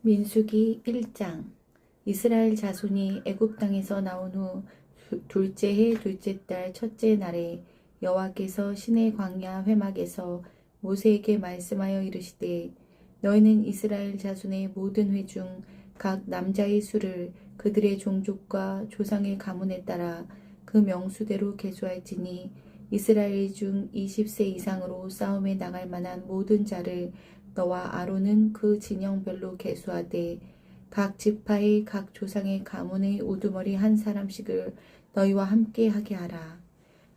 민수기 1장. 이스라엘 자손이 애굽 땅에서 나온 후 둘째 해 둘째 달 첫째 날에 여호와께서 시내 광야 회막에서 모세에게 말씀하여 이르시되, 너희는 이스라엘 자손의 모든 회 중 각 남자의 수를 그들의 종족과 조상의 가문에 따라 그 명수대로 계수할지니, 이스라엘 중 20세 이상으로 싸움에 나갈 만한 모든 자를 너와 아론은 그 진영별로 계수하되, 각 지파의 각 조상의 가문의 우두머리 한 사람씩을 너희와 함께 하게 하라.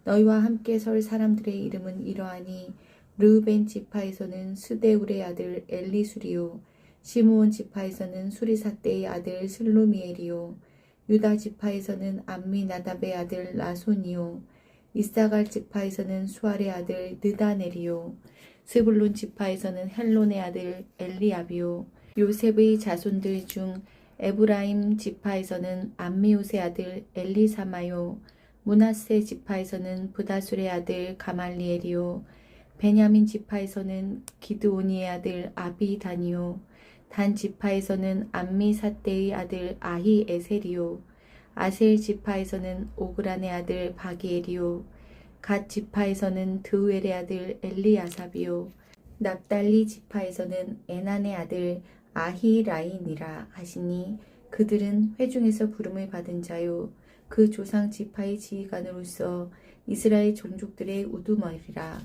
너희와 함께 설 사람들의 이름은 이러하니, 르우벤 지파에서는 스데울의 아들 엘리수리요, 시므온 지파에서는 수리사떼의 아들 슬루미엘이요, 유다 지파에서는 암미나답의 아들 나손이요, 이사갈 지파에서는 수알의 아들 느다넬이요, 스불론 지파에서는 헬론의 아들 엘리압이요, 요셉의 자손들 중 에브라임 지파에서는 암미우스의 아들 엘리사마요, 므낫세 지파에서는 브다술의 아들 가말리엘이요, 베냐민 지파에서는 기드오니의 아들 아비다니요, 단 지파에서는 암미사떼의 아들 아히에셀이요, 아셀 지파에서는 오그란의 아들 바기엘이요, 갓 지파에서는 드우엘의 아들 엘리아삽이요, 납달리 지파에서는 에난의 아들 아히라인이라 하시니, 그들은 회중에서 부름을 받은 자요, 그 조상 지파의 지휘관으로서 이스라엘 종족들의 우두머리라.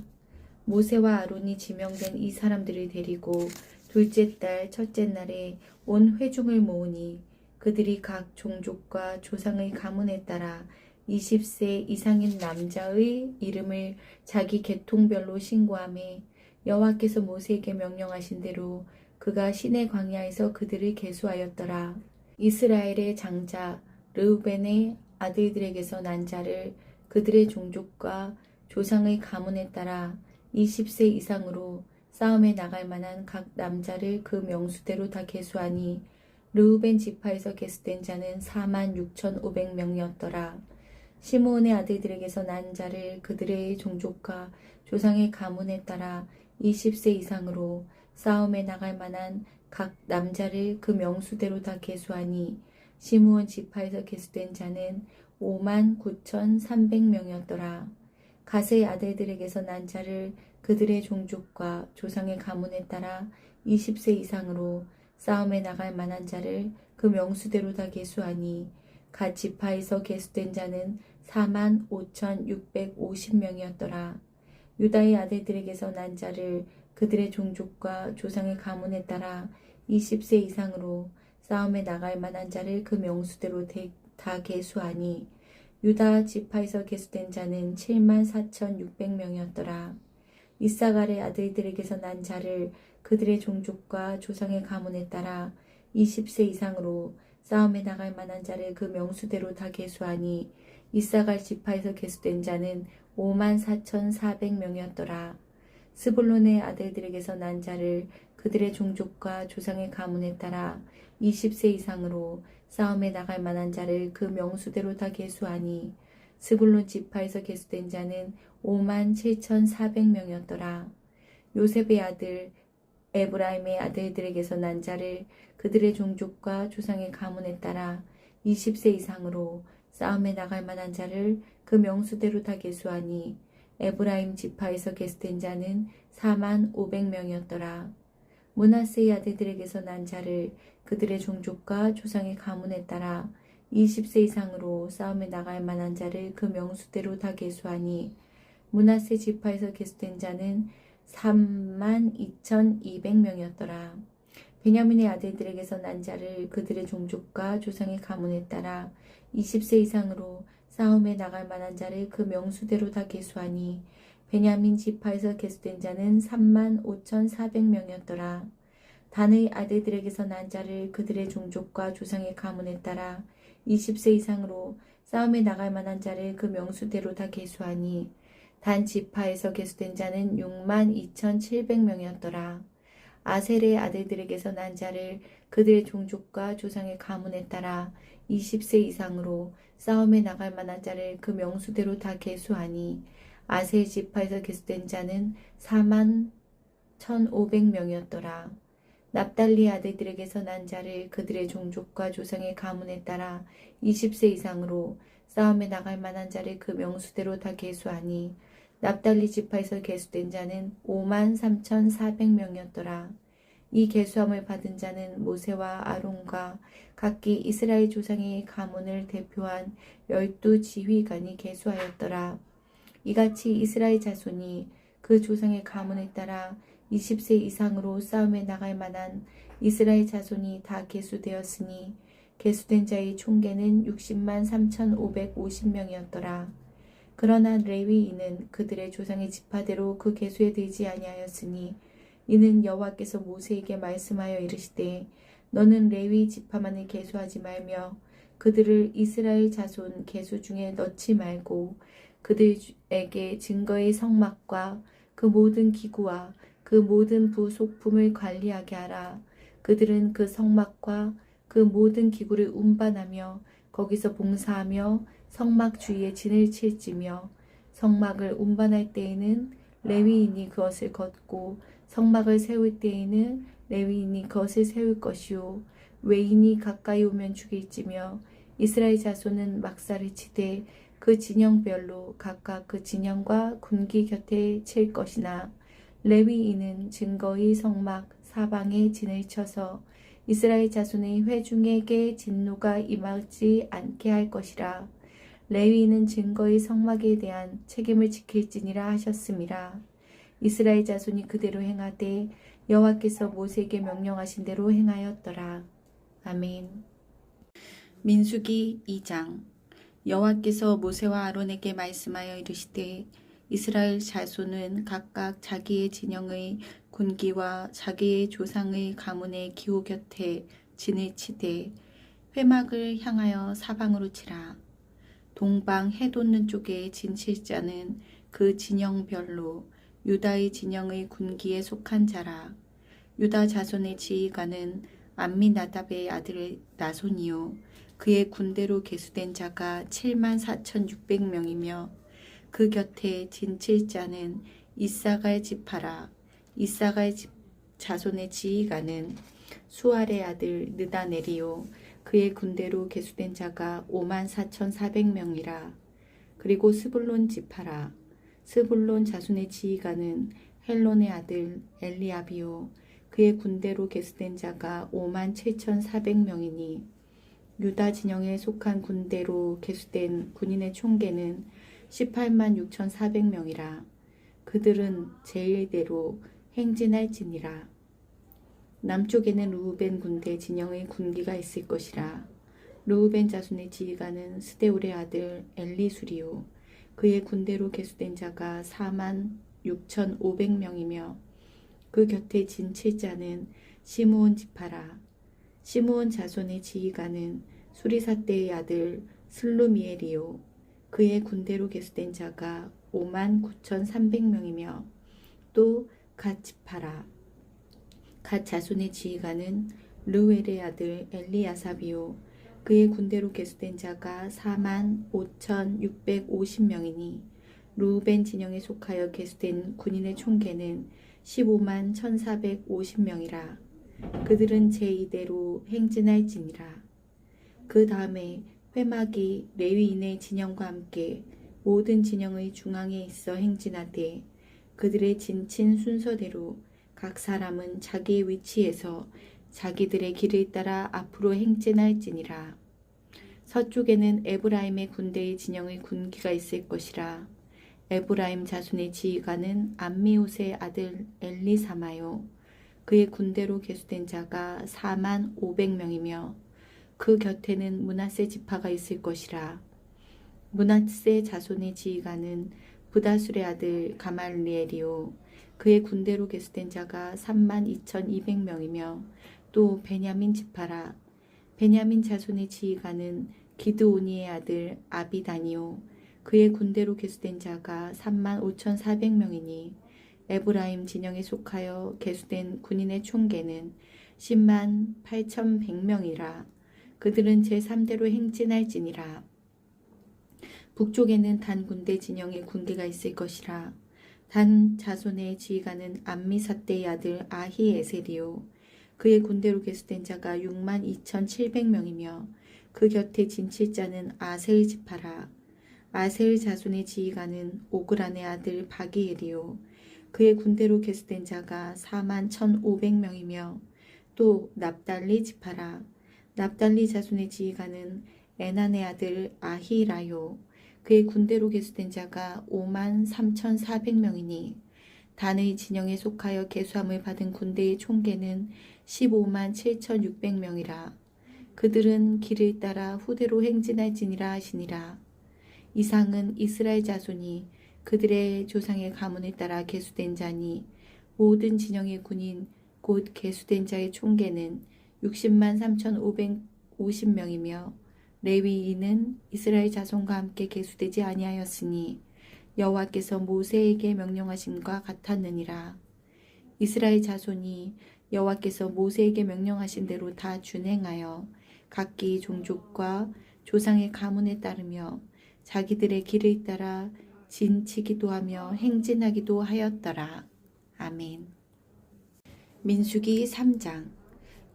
모세와 아론이 지명된 이 사람들을 데리고 둘째 달 첫째 날에 온 회중을 모으니, 그들이 각 종족과 조상의 가문에 따라 20세 이상인 남자의 이름을 자기 계통별로 신고하매, 여호와께서 모세에게 명령하신 대로 그가 시내 광야에서 그들을 계수하였더라. 이스라엘의 장자 르우벤의 아들들에게서 난 자를 그들의 종족과 조상의 가문에 따라 20세 이상으로 싸움에 나갈 만한 각 남자를 그 명수대로 다 계수하니, 르우벤 지파에서 계수된 자는 46,500명이었더라. 시므온의 아들들에게서 난 자를 그들의 종족과 조상의 가문에 따라 20세 이상으로 싸움에 나갈 만한 각 남자를 그 명수대로 다 계수하니, 시므온 지파에서 계수된 자는 59,300명이었더라. 갓의 아들들에게서 난 자를 그들의 종족과 조상의 가문에 따라 20세 이상으로 싸움에 나갈 만한 자를 그 명수대로 다 계수하니, 갓 지파에서 계수된 자는 45,650명이었더라. 유다의 아들들에게서 난 자를 그들의 종족과 조상의 가문에 따라 20세 이상으로 싸움에 나갈 만한 자를 그 명수대로 다 계수하니, 유다 지파에서 계수된 자는 74,600명이었더라. 이사갈의 아들들에게서 난 자를 그들의 종족과 조상의 가문에 따라 20세 이상으로 싸움에 나갈 만한 자를 그 명수대로 다 계수하니, 이사갈 지파에서 계수된 자는 54,400명이었더라. 스불론의 아들들에게서 난 자를 그들의 종족과 조상의 가문에 따라 20세 이상으로 싸움에 나갈 만한 자를 그 명수대로 다 계수하니, 스불론 지파에서 계수된 자는 57,400명이었더라. 요셉의 아들 에브라임의 아들들에게서 난 자를 그들의 종족과 조상의 가문에 따라 20세 이상으로 싸움에 나갈 만한 자를 그 명수대로 다 계수하니, 에브라임 지파에서 계수된 자는 45,000명이었더라. 므낫세의 아들들에게서 난 자를 그들의 종족과 조상의 가문에 따라 20세 이상으로 싸움에 나갈 만한 자를 그 명수대로 다 계수하니, 므낫세 지파에서 계수된 자는 32,200명이었더라. 베냐민의 아들들에게서 난 자를 그들의 종족과 조상의 가문에 따라 20세 이상으로 싸움에 나갈 만한 자를 그 명수대로 다 계수하니, 베냐민 지파에서 계수된 자는 35,400명이었더라. 단의 아들들에게서 난 자를 그들의 종족과 조상의 가문에 따라 20세 이상으로 싸움에 나갈 만한 자를 그 명수대로 다 계수하니, 단 지파에서 계수된 자는 62,700명이었더라. 아셀의 아들들에게서 난 자를 그들의 종족과 조상의 가문에 따라 20세 이상으로 싸움에 나갈 만한 자를 그 명수대로 다 계수하니, 아셀 지파에서 계수된 자는 41,500명이었더라. 납달리 아들들에게서 난 자를 그들의 종족과 조상의 가문에 따라 20세 이상으로 싸움에 나갈 만한 자를 그 명수대로 다 계수하니 납달리 지파에서 계수된 자는 53,400명이었더라. 이 계수함을 받은 자는 모세와 아론과 각기 이스라엘 조상의 가문을 대표한 12지휘관이 계수하였더라. 이같이 이스라엘 자손이 그 조상의 가문에 따라 20세 이상으로 싸움에 나갈 만한 이스라엘 자손이 다 계수되었으니 계수된 자의 총계는 60만 3,550명이었더라. 그러나 레위인은 그들의 조상의 지파대로 그 계수에 들지 아니하였으니 이는 여호와께서 모세에게 말씀하여 이르시되 너는 레위 지파만을 계수하지 말며 그들을 이스라엘 자손 계수 중에 넣지 말고 그들에게 증거의 성막과 그 모든 기구와 그 모든 부속품을 관리하게 하라. 그들은 그 성막과 그 모든 기구를 운반하며 거기서 봉사하며 성막 주위에 진을 칠지며 성막을 운반할 때에는 레위인이 그것을 걷고 성막을 세울 때에는 레위인이 그것을 세울 것이요 외인이 가까이 오면 죽일지며 이스라엘 자손은 막사를 치되 그 진영별로 각각 그 진영과 군기 곁에 칠 것이나 레위인은 증거의 성막 사방에 진을 쳐서 이스라엘 자손의 회중에게 진노가 임하지 않게 할 것이라. 레위인은 증거의 성막에 대한 책임을 지킬지니라 하셨음이라. 이스라엘 자손이 그대로 행하되 여호와께서 모세에게 명령하신 대로 행하였더라. 아멘. 민수기 2장. 여호와께서 모세와 아론에게 말씀하여 이르시되 이스라엘 자손은 각각 자기의 진영의 군기와 자기의 조상의 가문의 기호 곁에 진을 치되 회막을 향하여 사방으로 치라. 동방 해 돋는 쪽에 진 칠 자는 그 진영별로 유다의 진영의 군기에 속한 자라. 유다 자손의 지휘관은 암미나답의 아들 나손이요 그의 군대로 계수된 자가 74,600명이며 그 곁에 진 칠 자는 이사갈 지파라. 이사갈 자손의 지휘관은 수알의 아들 느다넬이요 그의 군대로 계수된 자가 54,400명이라. 그리고 스불론 지파라. 스불론 자손의 지휘관은 헬론의 아들 엘리압이요 그의 군대로 계수된 자가 57,400명이니 유다 진영에 속한 군대로 계수된 군인의 총계는 18만 6,400명이라. 그들은 제일대로 행진할지니라. 남쪽에는 르우벤 군대 진영의 군기가 있을 것이라. 르우벤 자손의 지휘관은 스데울의 아들 엘리수리요 그의 군대로 계수된 자가 4만 6,500명이며 그 곁에 진 칠 자는 시므온 지파라. 시므온 자손의 지휘관은 수리사대의 아들 슬루미엘이요 그의 군대로 계수된 자가 5만 9,300명이며 또 갓 지파라. 갓 자손의 지휘관은 르웰의 아들 엘리야삽이요 그의 군대로 계수된 자가 4만 5,650명이니 르우벤 진영에 속하여 계수된 군인의 총계는 15만 1,450명이라. 그들은 제2대로 행진할지니라. 그 다음에 회막이 레위인의 진영과 함께 모든 진영의 중앙에 있어 행진하되 그들의 진친 순서대로 각 사람은 자기의 위치에서 자기들의 길을 따라 앞으로 행진할지니라. 서쪽에는 에브라임의 군대의 진영의 군기가 있을 것이라. 에브라임 자손의 지휘관은 암미옷의 아들 엘리사마요 그의 군대로 계수된 자가 4만 500명이며 그 곁에는 므낫세 지파가 있을 것이라. 므낫세 자손의 지휘관은 부다술의 아들 가말리엘이요 그의 군대로 계수된 자가 3만 2,200명이며 또 베냐민 지파라. 베냐민 자손의 지휘관은 기드오니의 아들 아비다니요 그의 군대로 계수된 자가 3만 5,400명이니 에브라임 진영에 속하여 계수된 군인의 총계는 10만 8,100명이라. 그들은 제3대로 행진할지니라. 북쪽에는 단 군대 진영의 군기가 있을 것이라. 단 자손의 지휘관은 암미사대의 아들 아히에셀이요 그의 군대로 계수된 자가 62,700명이며 그 곁에 진칠자는 아셀 지파라. 아셀 자손의 지휘관은 오그란의 아들 바기엘이요 그의 군대로 계수된 자가 41,500명이며 또 납달리 지파라. 납달리 자손의 지휘관은 에난의 아들 아히라요 그의 군대로 계수된 자가 53,400명이니 단의 진영에 속하여 계수함을 받은 군대의 총계는 157,600명이라. 그들은 길을 따라 후대로 행진할지니라 하시니라. 이상은 이스라엘 자손이 그들의 조상의 가문에 따라 계수된 자니 모든 진영의 군인 곧 계수된 자의 총계는 60만 3,550명이며 레위인은 이스라엘 자손과 함께 계수되지 아니하였으니 여호와께서 모세에게 명령하심과 같았느니라. 이스라엘 자손이 여호와께서 모세에게 명령하신 대로 다 준행하여 각기 종족과 조상의 가문에 따르며 자기들의 길을 따라 진치기도 하며 행진하기도 하였더라. 아멘. 민수기 3장.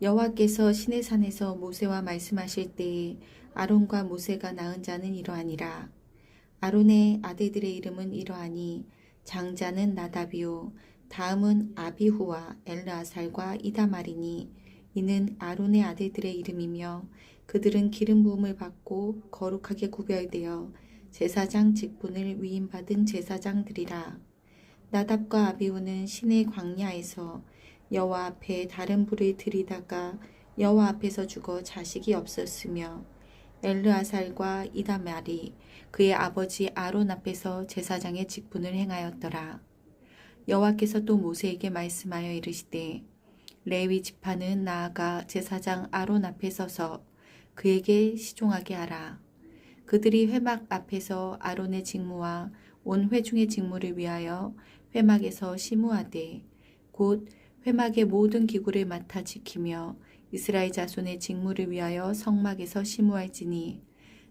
여호와께서 시내산에서 모세와 말씀하실 때에 아론과 모세가 낳은 자는 이러하니라. 아론의 아들들의 이름은 이러하니 장자는 나답이요 다음은 아비후와 엘르아살과 이다말이니 이는 아론의 아들들의 이름이며 그들은 기름 부음을 받고 거룩하게 구별되어 제사장 직분을 위임받은 제사장들이라. 나답과 아비후는 시내 광야에서 여호와 앞에 다른 불을 들이다가 여호와 앞에서 죽어 자식이 없었으며 엘르아살과 이다말이 그의 아버지 아론 앞에서 제사장의 직분을 행하였더라. 여호와께서 또 모세에게 말씀하여 이르시되 레위 지파는 나아가 제사장 아론 앞에 서서 그에게 시종하게 하라. 그들이 회막 앞에서 아론의 직무와 온 회중의 직무를 위하여 회막에서 심우하되 곧 회막의 모든 기구를 맡아 지키며 이스라엘 자손의 직무를 위하여 성막에서 심우할지니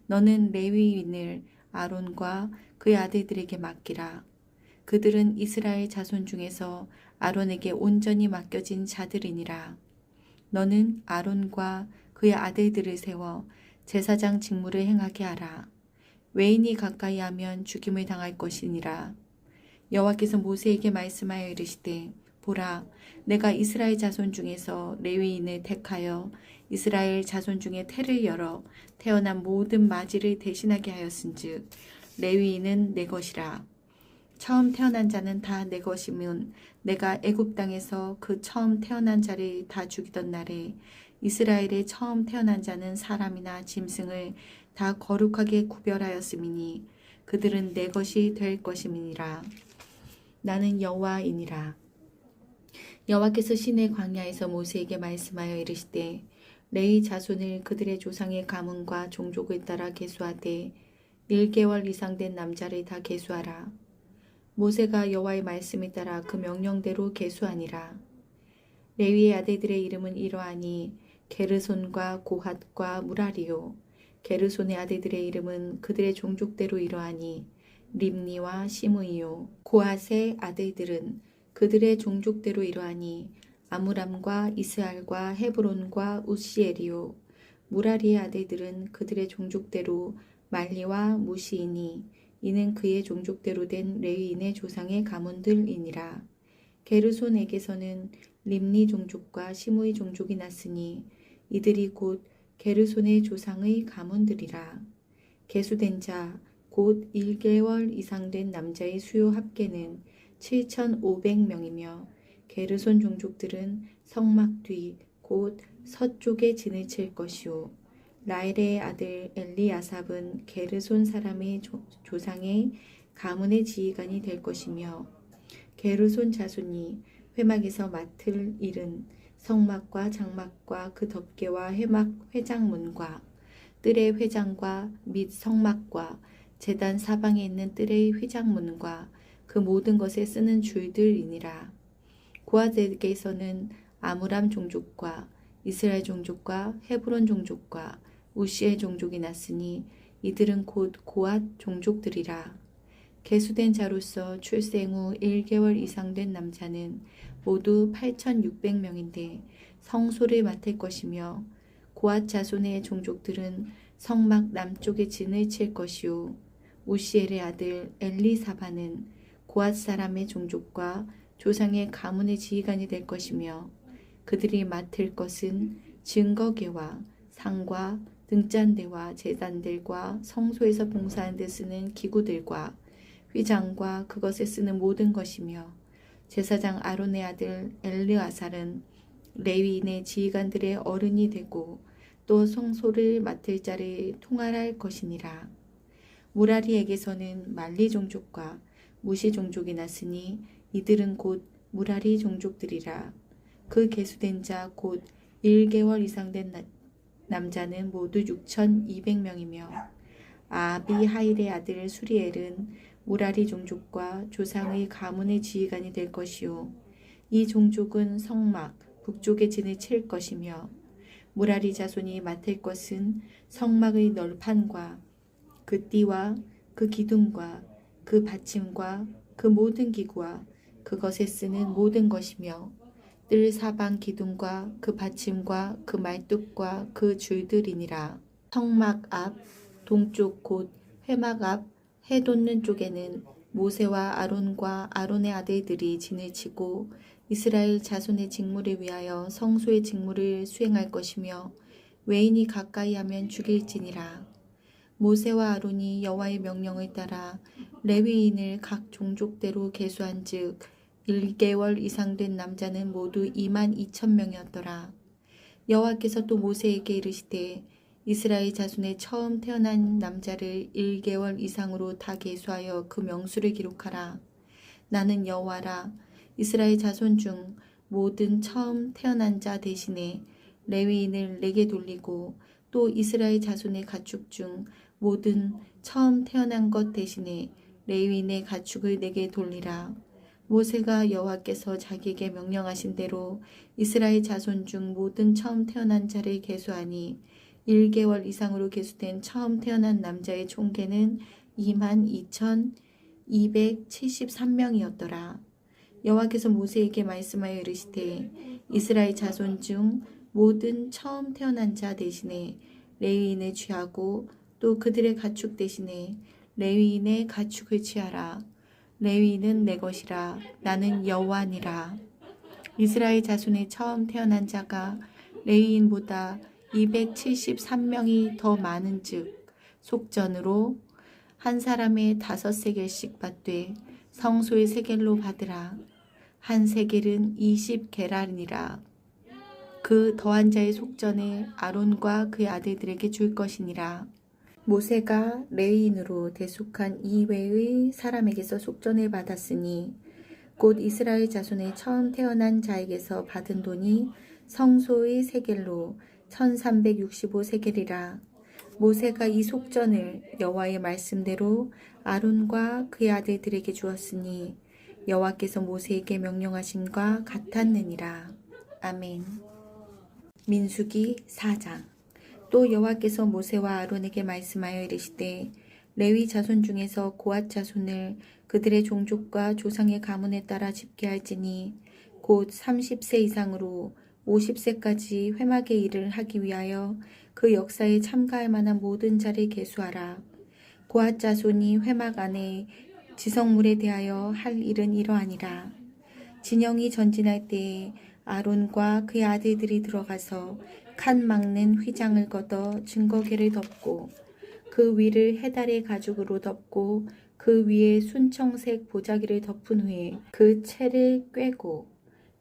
너는 레위인을 아론과 그의 아들들에게 맡기라. 그들은 이스라엘 자손 중에서 아론에게 온전히 맡겨진 자들이니라. 너는 아론과 그의 아들들을 세워 제사장 직무를 행하게 하라. 외인이 가까이 하면 죽임을 당할 것이니라. 여호와께서 모세에게 말씀하여 이르시되 보라, 내가 이스라엘 자손 중에서 레위인을 택하여 이스라엘 자손 중에 태를 열어 태어난 모든 마지를 대신하게 하였은즉 레위인은 내 것이라. 처음 태어난 자는 다 내 것이면 내가 애굽 땅에서 그 처음 태어난 자를 다 죽이던 날에 이스라엘의 처음 태어난 자는 사람이나 짐승을 다 거룩하게 구별하였음이니 그들은 내 것이 될 것임이니라. 나는 여호와이니라. 여호와께서 시내 광야에서 모세에게 말씀하여 이르시되 레위 자손을 그들의 조상의 가문과 종족을 따라 계수하되 1개월 이상 된 남자를 다 계수하라. 모세가 여호와의 말씀에 따라 그 명령대로 계수하니라. 레위의 아들들의 이름은 이러하니 게르손과 고핫과 무라리요. 게르손의 아들들의 이름은 그들의 종족대로 이러하니 림니와 시므이요. 고핫의 아들들은 그들의 종족대로 이러하니 아므람과 이스알과 헤브론과 우시엘이요. 무라리의 아들들은 그들의 종족대로 말리와 무시이니 이는 그의 종족대로 된 레위인의 조상의 가문들이니라. 게르손에게서는 림니 종족과 시므이 종족이 났으니 이들이 곧 게르손의 조상의 가문들이라. 계수된 자 곧 1개월 이상 된 남자의 수요 합계는 7,500명이며 게르손 종족들은 성막 뒤 곧 서쪽에 진을 칠 것이요. 라엘의 아들 엘리아삽은 게르손 사람의 조상의 가문의 지휘관이 될 것이며 게르손 자손이 회막에서 맡을 일은 성막과 장막과 그 덮개와 회막 회장문과 뜰의 회장과 및 성막과 제단 사방에 있는 뜰의 회장문과 그 모든 것에 쓰는 줄들이니라. 고핫에게서는 아므람 종족과 이스라엘 종족과 헤브론 종족과 우시엘 종족이 났으니 이들은 곧 고핫 종족들이라. 계수된 자로서 출생 후 1개월 이상 된 남자는 모두 8,600명인데 성소를 맡을 것이며 고앗 자손의 종족들은 성막 남쪽에 진을 칠 것이요 우시엘의 아들 엘리사바는 고앗 사람의 종족과 조상의 가문의 지휘관이 될 것이며 그들이 맡을 것은 증거계와 상과 등잔대와 제단들과 성소에서 봉사하는 데 쓰는 기구들과 휘장과 그것에 쓰는 모든 것이며 제사장 아론의 아들 엘르아살은 레위인의 지휘관들의 어른이 되고 또 성소를 맡을 자를 통할할 것이니라. 무라리에게서는 말리 종족과 무시 종족이 났으니 이들은 곧 무라리 종족들이라. 그 계수된 자 곧 1개월 이상 된 남자는 모두 6,200명이며 아비하일의 아들 수리엘은 무라리 종족과 조상의 가문의 지휘관이 될 것이요 이 종족은 성막 북쪽에 진을 칠 것이며 무라리 자손이 맡을 것은 성막의 널판과 그 띠와 그 기둥과 그 받침과 그 모든 기구와 그것에 쓰는 모든 것이며 뜰 사방 기둥과 그 받침과 그 말뚝과 그 줄들이니라. 성막 앞 동쪽 곧 회막 앞 해 돋는 쪽에는 모세와 아론과 아론의 아들들이 진을 치고 이스라엘 자손의 직무를 위하여 성소의 직무를 수행할 것이며 외인이 가까이 하면 죽일지니라. 모세와 아론이 여호와의 명령을 따라 레위인을 각 종족대로 계수한즉 1개월 이상 된 남자는 모두 22,000명이었더라. 여호와께서 또 모세에게 이르시되 이스라엘 자손의 처음 태어난 남자를 1개월 이상으로 다 계수하여 그 명수를 기록하라. 나는 여호와라. 이스라엘 자손 중 모든 처음 태어난 자 대신에 레위인을 내게 돌리고 또 이스라엘 자손의 가축 중 모든 처음 태어난 것 대신에 레위인의 가축을 내게 돌리라. 모세가 여호와께서 자기에게 명령하신 대로 이스라엘 자손 중 모든 처음 태어난 자를 계수하니 1개월 이상으로 계수된 처음 태어난 남자의 총계는 22,273명이었더라. 여호와께서 모세에게 말씀하여 이르시되 이스라엘 자손 중 모든 처음 태어난 자 대신에 레위인을 취하고 또 그들의 가축 대신에 레위인의 가축을 취하라. 레위인은 내 것이라. 나는 여호와니라. 이스라엘 자손의 처음 태어난 자가 레위인보다 273명이 더 많은즉 속전으로 한 사람의 5세겔씩 받되 성소의 세겔로 받으라. 한 세겔은 20게랄이니라. 그 더한 자의 속전을 아론과 그의 아들들에게 줄 것이니라. 모세가 레위인으로 대속한 이외의 사람에게서 속전을 받았으니 곧 이스라엘 자손의 처음 태어난 자에게서 받은 돈이 성소의 세겔로 1365세겔이라. 모세가 이 속전을 여호와의 말씀대로 아론과 그의 아들들에게 주었으니 여호와께서 모세에게 명령하심과 같았느니라. 아멘. 민수기 4장. 또 여호와께서 모세와 아론에게 말씀하여 이르시되 레위 자손 중에서 고앗 자손을 그들의 종족과 조상의 가문에 따라 집계할지니 곧 30세 이상으로 50세까지 회막의 일을 하기 위하여 그 역사에 참가할 만한 모든 자를 계수하라. 고앗 자손이 회막 안에 지성물에 대하여 할 일은 이러하니라. 진영이 전진할 때에 아론과 그의 아들들이 들어가서 칸 막는 휘장을 걷어 증거계를 덮고 그 위를 해달의 가죽으로 덮고 그 위에 순청색 보자기를 덮은 후에 그 채를 꿰고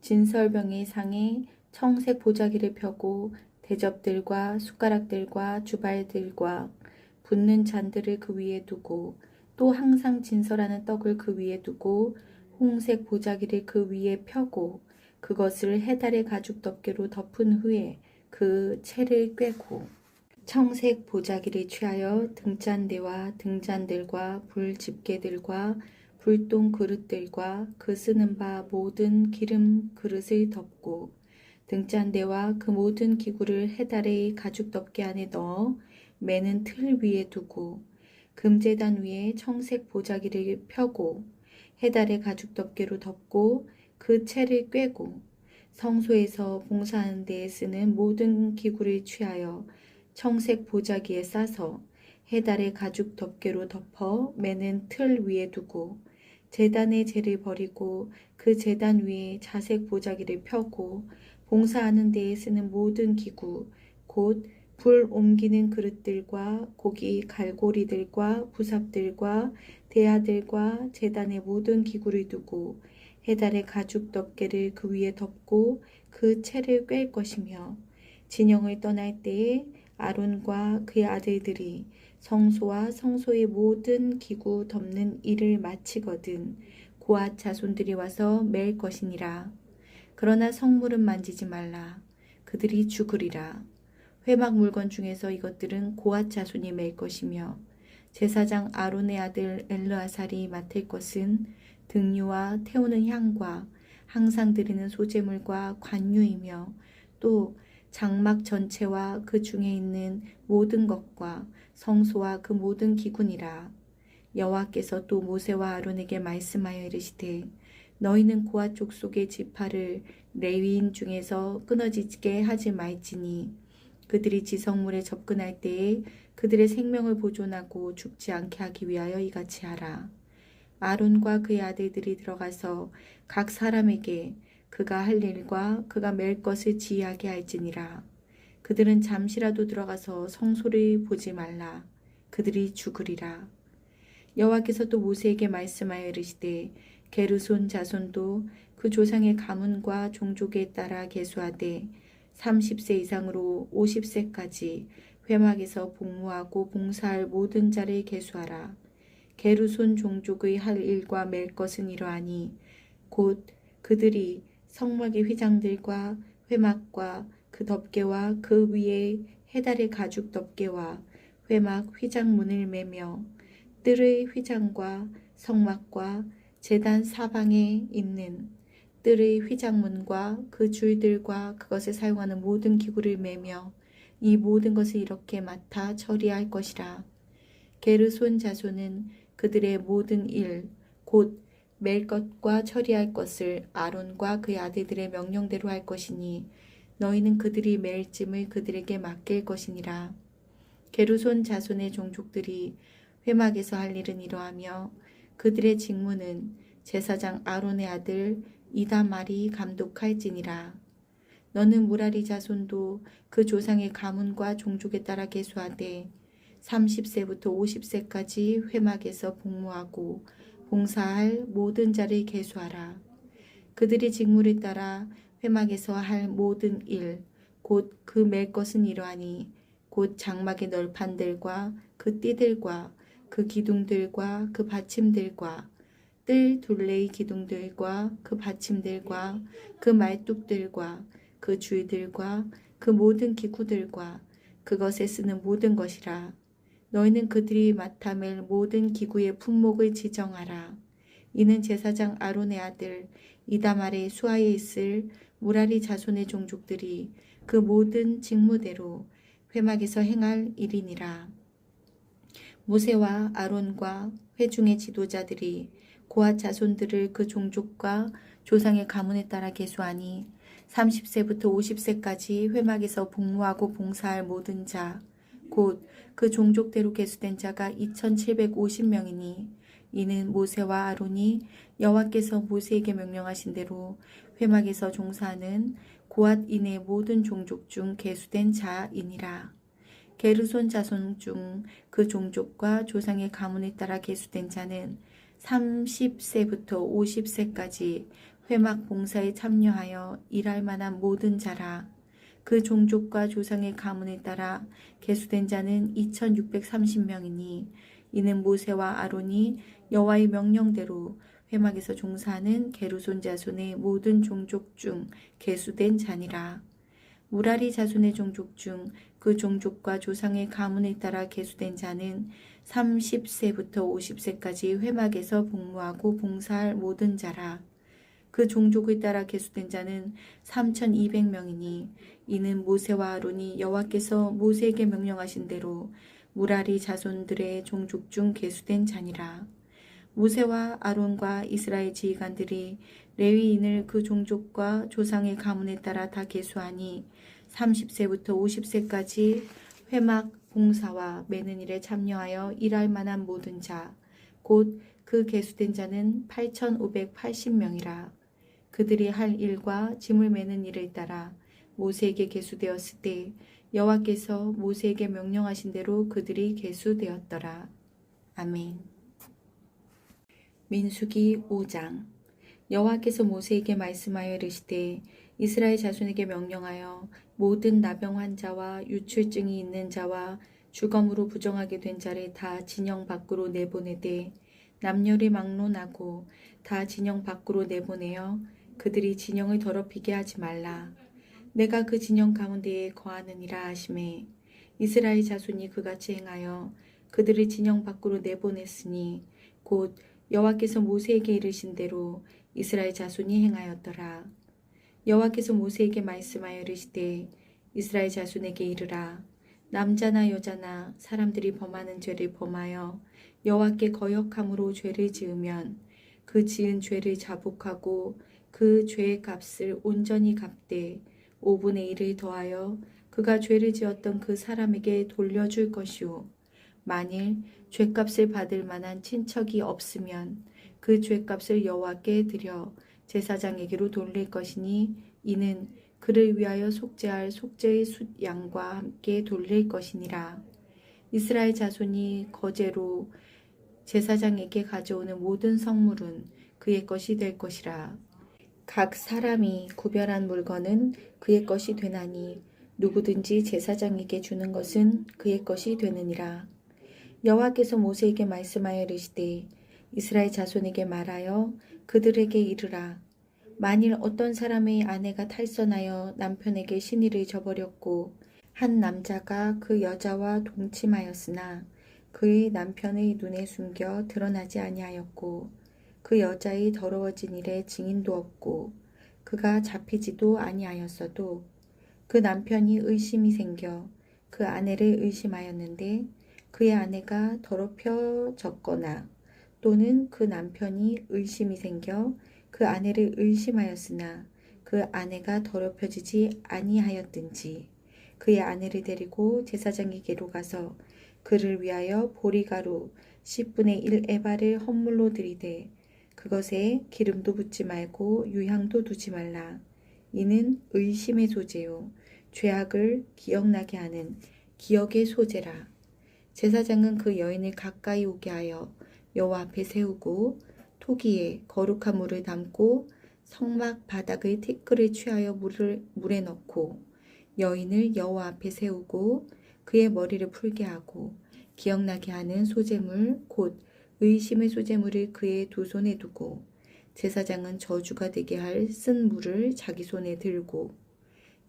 진설병의 상에 청색 보자기를 펴고 대접들과 숟가락들과 주발들과 붓는 잔들을 그 위에 두고 또 항상 진설하는 떡을 그 위에 두고 홍색 보자기를 그 위에 펴고 그것을 해달의 가죽 덮개로 덮은 후에 그 채를 꿰고 청색 보자기를 취하여 등잔대와 등잔들과 불집게들과 불똥 그릇들과 그 쓰는 바 모든 기름 그릇을 덮고 등잔대와 그 모든 기구를 해달의 가죽 덮개 안에 넣어 매는 틀 위에 두고 금제단 위에 청색 보자기를 펴고 해달의 가죽 덮개로 덮고 그 채를 꿰고 성소에서 봉사하는 데에 쓰는 모든 기구를 취하여 청색 보자기에 싸서 해달의 가죽 덮개로 덮어 매는 틀 위에 두고 제단의 재를 버리고 그 제단 위에 자색 보자기를 펴고 봉사하는 데에 쓰는 모든 기구 곧 불 옮기는 그릇들과 고기 갈고리들과 부삽들과 대야들과 제단의 모든 기구를 두고 해달의 가죽 덮개를 그 위에 덮고 그 채를 꿰을 것이며 진영을 떠날 때에 아론과 그의 아들들이 성소와 성소의 모든 기구 덮는 일을 마치거든 고앗 자손들이 와서 맬 것이니라. 그러나 성물은 만지지 말라. 그들이 죽으리라. 회막 물건 중에서 이것들은 고앗 자손이 맬 것이며 제사장 아론의 아들 엘르아살이 맡을 것은 등유와 태우는 향과 항상 드리는 소제물과 관유이며 또 장막 전체와 그 중에 있는 모든 것과 성소와 그 모든 기구니라. 여호와께서 또 모세와 아론에게 말씀하여 이르시되 너희는 고앗 족속의 지파를 레위인 중에서 끊어지게 하지 말지니 그들이 지성물에 접근할 때에 그들의 생명을 보존하고 죽지 않게 하기 위하여 이같이 하라. 아론과 그의 아들들이 들어가서 각 사람에게 그가 할 일과 그가 맬 것을 지휘하게 할지니라. 그들은 잠시라도 들어가서 성소를 보지 말라. 그들이 죽으리라. 여호와께서 또 모세에게 말씀하여 이르시되 게르손 자손도 그 조상의 가문과 종족에 따라 계수하되 30세 이상으로 50세까지 회막에서 복무하고 봉사할 모든 자를 계수하라. 게르손 종족의 할 일과 맬 것은 이러하니 곧 그들이 성막의 휘장들과 회막과 그 덮개와 그 위에 해달의 가죽 덮개와 회막 휘장문을 매며 뜰의 휘장과 성막과 제단 사방에 있는 뜰의 휘장문과 그 줄들과 그것을 사용하는 모든 기구를 매며 이 모든 것을 이렇게 맡아 처리할 것이라. 게르손 자손은 그들의 모든 일, 곧 맬 것과 처리할 것을 아론과 그의 아들들의 명령대로 할 것이니 너희는 그들이 맬 짐을 그들에게 맡길 것이니라. 게르손 자손의 종족들이 회막에서 할 일은 이러하며 그들의 직무는 제사장 아론의 아들 이다말이 감독할지니라. 너는 무라리 자손도 그 조상의 가문과 종족에 따라 계수하되 30세부터 50세까지 회막에서 복무하고 봉사할 모든 자를 계수하라. 그들의 직무를 따라 회막에서 할 모든 일, 곧 그 맬 것은 이러하니 곧 장막의 널판들과 그 띠들과 그 기둥들과 그 받침들과 뜰 둘레의 기둥들과 그 받침들과 그 말뚝들과 그 줄들과 그 모든 기구들과 그것에 쓰는 모든 것이라. 너희는 그들이 맡아 맬 모든 기구의 품목을 지정하라. 이는 제사장 아론의 아들 이다말의 수하에 있을 무라리 자손의 종족들이 그 모든 직무대로 회막에서 행할 일이니라. 모세와 아론과 회중의 지도자들이 고앗 자손들을 그 종족과 조상의 가문에 따라 계수하니 30세부터 50세까지 회막에서 복무하고 봉사할 모든 자, 곧 그 종족대로 계수된 자가 2750명이니 이는 모세와 아론이 여호와께서 모세에게 명령하신 대로 회막에서 종사하는 고앗인의 모든 종족 중 계수된 자이니라. 게르손 자손 중 그 종족과 조상의 가문에 따라 계수된 자는 30세부터 50세까지 회막 봉사에 참여하여 일할 만한 모든 자라. 그 종족과 조상의 가문에 따라 계수된 자는 2630명이니 이는 모세와 아론이 여호와의 명령대로 회막에서 종사하는 게르손 자손의 모든 종족 중 계수된 자니라. 무라리 자손의 종족 중 그 종족과 조상의 가문에 따라 계수된 자는 30세부터 50세까지 회막에서 복무하고 봉사할 모든 자라. 그 종족에 따라 계수된 자는 3200명이니 이는 모세와 아론이 여호와께서 모세에게 명령하신 대로 무라리 자손들의 종족 중 계수된 자니라. 모세와 아론과 이스라엘 지휘관들이 레위인을 그 종족과 조상의 가문에 따라 다 계수하니 30세부터 50세까지 회막 봉사와 매는 일에 참여하여 일할 만한 모든 자, 곧 그 계수된 자는 8,580명이라. 그들이 할 일과 짐을 매는 일을 따라 모세에게 계수되었을 때 여호와께서 모세에게 명령하신 대로 그들이 계수되었더라. 아멘. 민수기 5장. 여호와께서 모세에게 말씀하여 이르시되 이스라엘 자손에게 명령하여 모든 나병 환자와 유출증이 있는 자와 주검으로 부정하게 된 자를 다 진영 밖으로 내보내되 남녀를 막론하고 다 진영 밖으로 내보내어 그들이 진영을 더럽히게 하지 말라. 내가 그 진영 가운데에 거하느니라 하시매 이스라엘 자손이 그같이 행하여 그들을 진영 밖으로 내보냈으니 곧 여호와께서 모세에게 이르신 대로 이스라엘 자손이 행하였더라. 여호와께서 모세에게 말씀하여 이르시되 이스라엘 자손에게 이르라. 남자나 여자나 사람들이 범하는 죄를 범하여 여호와께 거역함으로 죄를 지으면 그 지은 죄를 자복하고 그 죄의 값을 온전히 갚되 5분의 1을 더하여 그가 죄를 지었던 그 사람에게 돌려줄 것이요. 만일 죄값을 받을 만한 친척이 없으면 그 죄값을 여호와께 드려 제사장에게로 돌릴 것이니 이는 그를 위하여 속죄할 속죄의 숫 양과 함께 돌릴 것이니라. 이스라엘 자손이 거제로 제사장에게 가져오는 모든 성물은 그의 것이 될 것이라. 각 사람이 구별한 물건은 그의 것이 되나니 누구든지 제사장에게 주는 것은 그의 것이 되느니라. 여호와께서 모세에게 말씀하여 이르시되 이스라엘 자손에게 말하여 그들에게 이르라. 만일 어떤 사람의 아내가 탈선하여 남편에게 시니를 저버렸고 한 남자가 그 여자와 동침하였으나 그의 남편의 눈에 숨겨 드러나지 아니하였고 그 여자의 더러워진 일에 증인도 없고 그가 잡히지도 아니하였어도 그 남편이 의심이 생겨 그 아내를 의심하였는데 그의 아내가 더럽혀졌거나 또는 그 남편이 의심이 생겨 그 아내를 의심하였으나 그 아내가 더럽혀지지 아니하였든지 그의 아내를 데리고 제사장에게로 가서 그를 위하여 보리가루 10분의 1 에바를 헌물로 드리되 그것에 기름도 붓지 말고 유향도 두지 말라. 이는 의심의 소재요 죄악을 기억나게 하는 기억의 소재라. 제사장은 그 여인을 가까이 오게 하여 여호와 앞에 세우고 토기에 거룩한 물을 담고 성막 바닥의 티끌을 취하여 물에 넣고 여인을 여호와 앞에 세우고 그의 머리를 풀게 하고 기억나게 하는 소재물 곧 의심의 소재물을 그의 두 손에 두고 제사장은 저주가 되게 할 쓴 물을 자기 손에 들고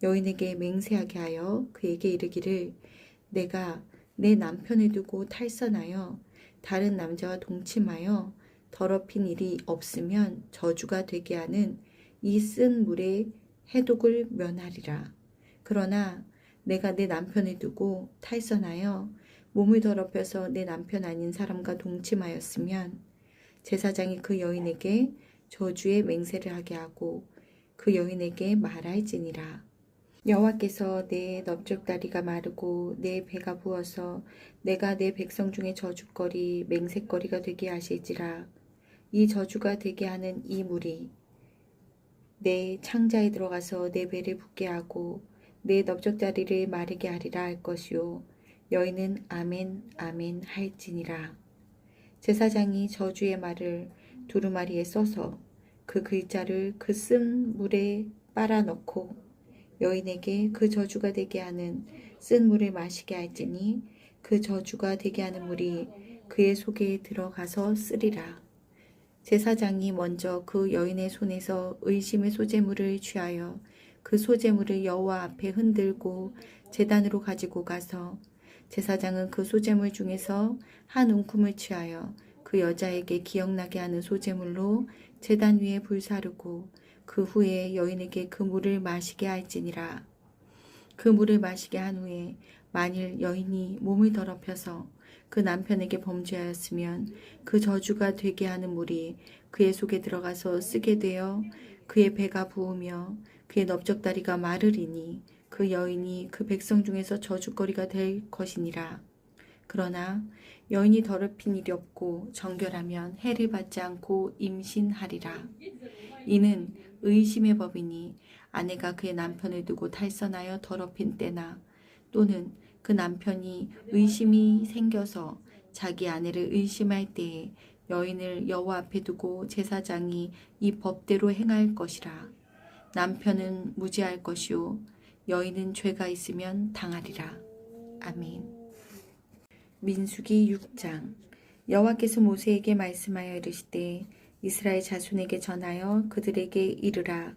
여인에게 맹세하게 하여 그에게 이르기를 내가 내 남편을 두고 탈선하여 다른 남자와 동침하여 더럽힌 일이 없으면 저주가 되게 하는 이 쓴 물의 해독을 면하리라. 그러나 내가 내 남편을 두고 탈선하여 몸을 더럽혀서 내 남편 아닌 사람과 동침하였으면 제사장이 그 여인에게 저주의 맹세를 하게 하고 그 여인에게 말할지니라. 여호와께서 내 넓적다리가 마르고 내 배가 부어서 내가 내 백성 중에 저주거리 맹세거리가 되게 하실지라. 이 저주가 되게 하는 이 물이 내 창자에 들어가서 내 배를 붓게 하고 내 넓적다리를 마르게 하리라 할 것이요 여인은 아멘 아멘 할지니라. 제사장이 저주의 말을 두루마리에 써서 그 글자를 그 쓴 물에 빨아 넣고 여인에게 그 저주가 되게 하는 쓴 물을 마시게 할지니 그 저주가 되게 하는 물이 그의 속에 들어가서 쓰리라. 제사장이 먼저 그 여인의 손에서 의심의 소재물을 취하여 그 소재물을 여호와 앞에 흔들고 제단으로 가지고 가서 제사장은 그 소재물 중에서 한 움큼을 취하여 그 여자에게 기억나게 하는 소재물로 제단 위에 불사르고 그 후에 여인에게 그 물을 마시게 할지니라. 그 물을 마시게 한 후에 만일 여인이 몸을 더럽혀서 그 남편에게 범죄하였으면 그 저주가 되게 하는 물이 그의 속에 들어가서 쓰게 되어 그의 배가 부으며 그의 넓적다리가 마르리니 그 여인이 그 백성 중에서 저주거리가 될 것이니라. 그러나 여인이 더럽힌 일이 없고 정결하면 해를 받지 않고 임신하리라. 이는 의심의 법이니 아내가 그의 남편을 두고 탈선하여 더럽힌 때나 또는 그 남편이 의심이 생겨서 자기 아내를 의심할 때에 여인을 여호와 앞에 두고 제사장이 이 법대로 행할 것이라. 남편은 무죄할 것이요 여인은 죄가 있으면 당하리라. 아멘. 민수기 6장. 여호와께서 모세에게 말씀하여 이르시되 이스라엘 자손에게 전하여 그들에게 이르라.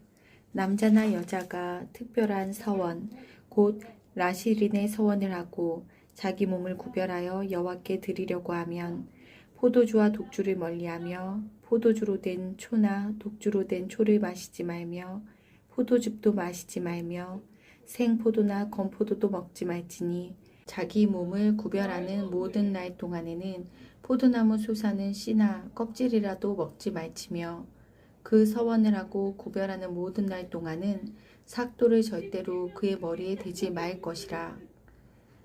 남자나 여자가 특별한 서원 곧 라시린의 서원을 하고 자기 몸을 구별하여 여호와께 드리려고 하면 포도주와 독주를 멀리하며 포도주로 된 초나 독주로 된 초를 마시지 말며 포도즙도 마시지 말며 생포도나 건포도도 먹지 말지니 자기 몸을 구별하는 모든 날 동안에는 포도나무 솟아는 씨나 껍질이라도 먹지 말지며 그 서원을 하고 구별하는 모든 날 동안은 삭도를 절대로 그의 머리에 대지 말 것이라.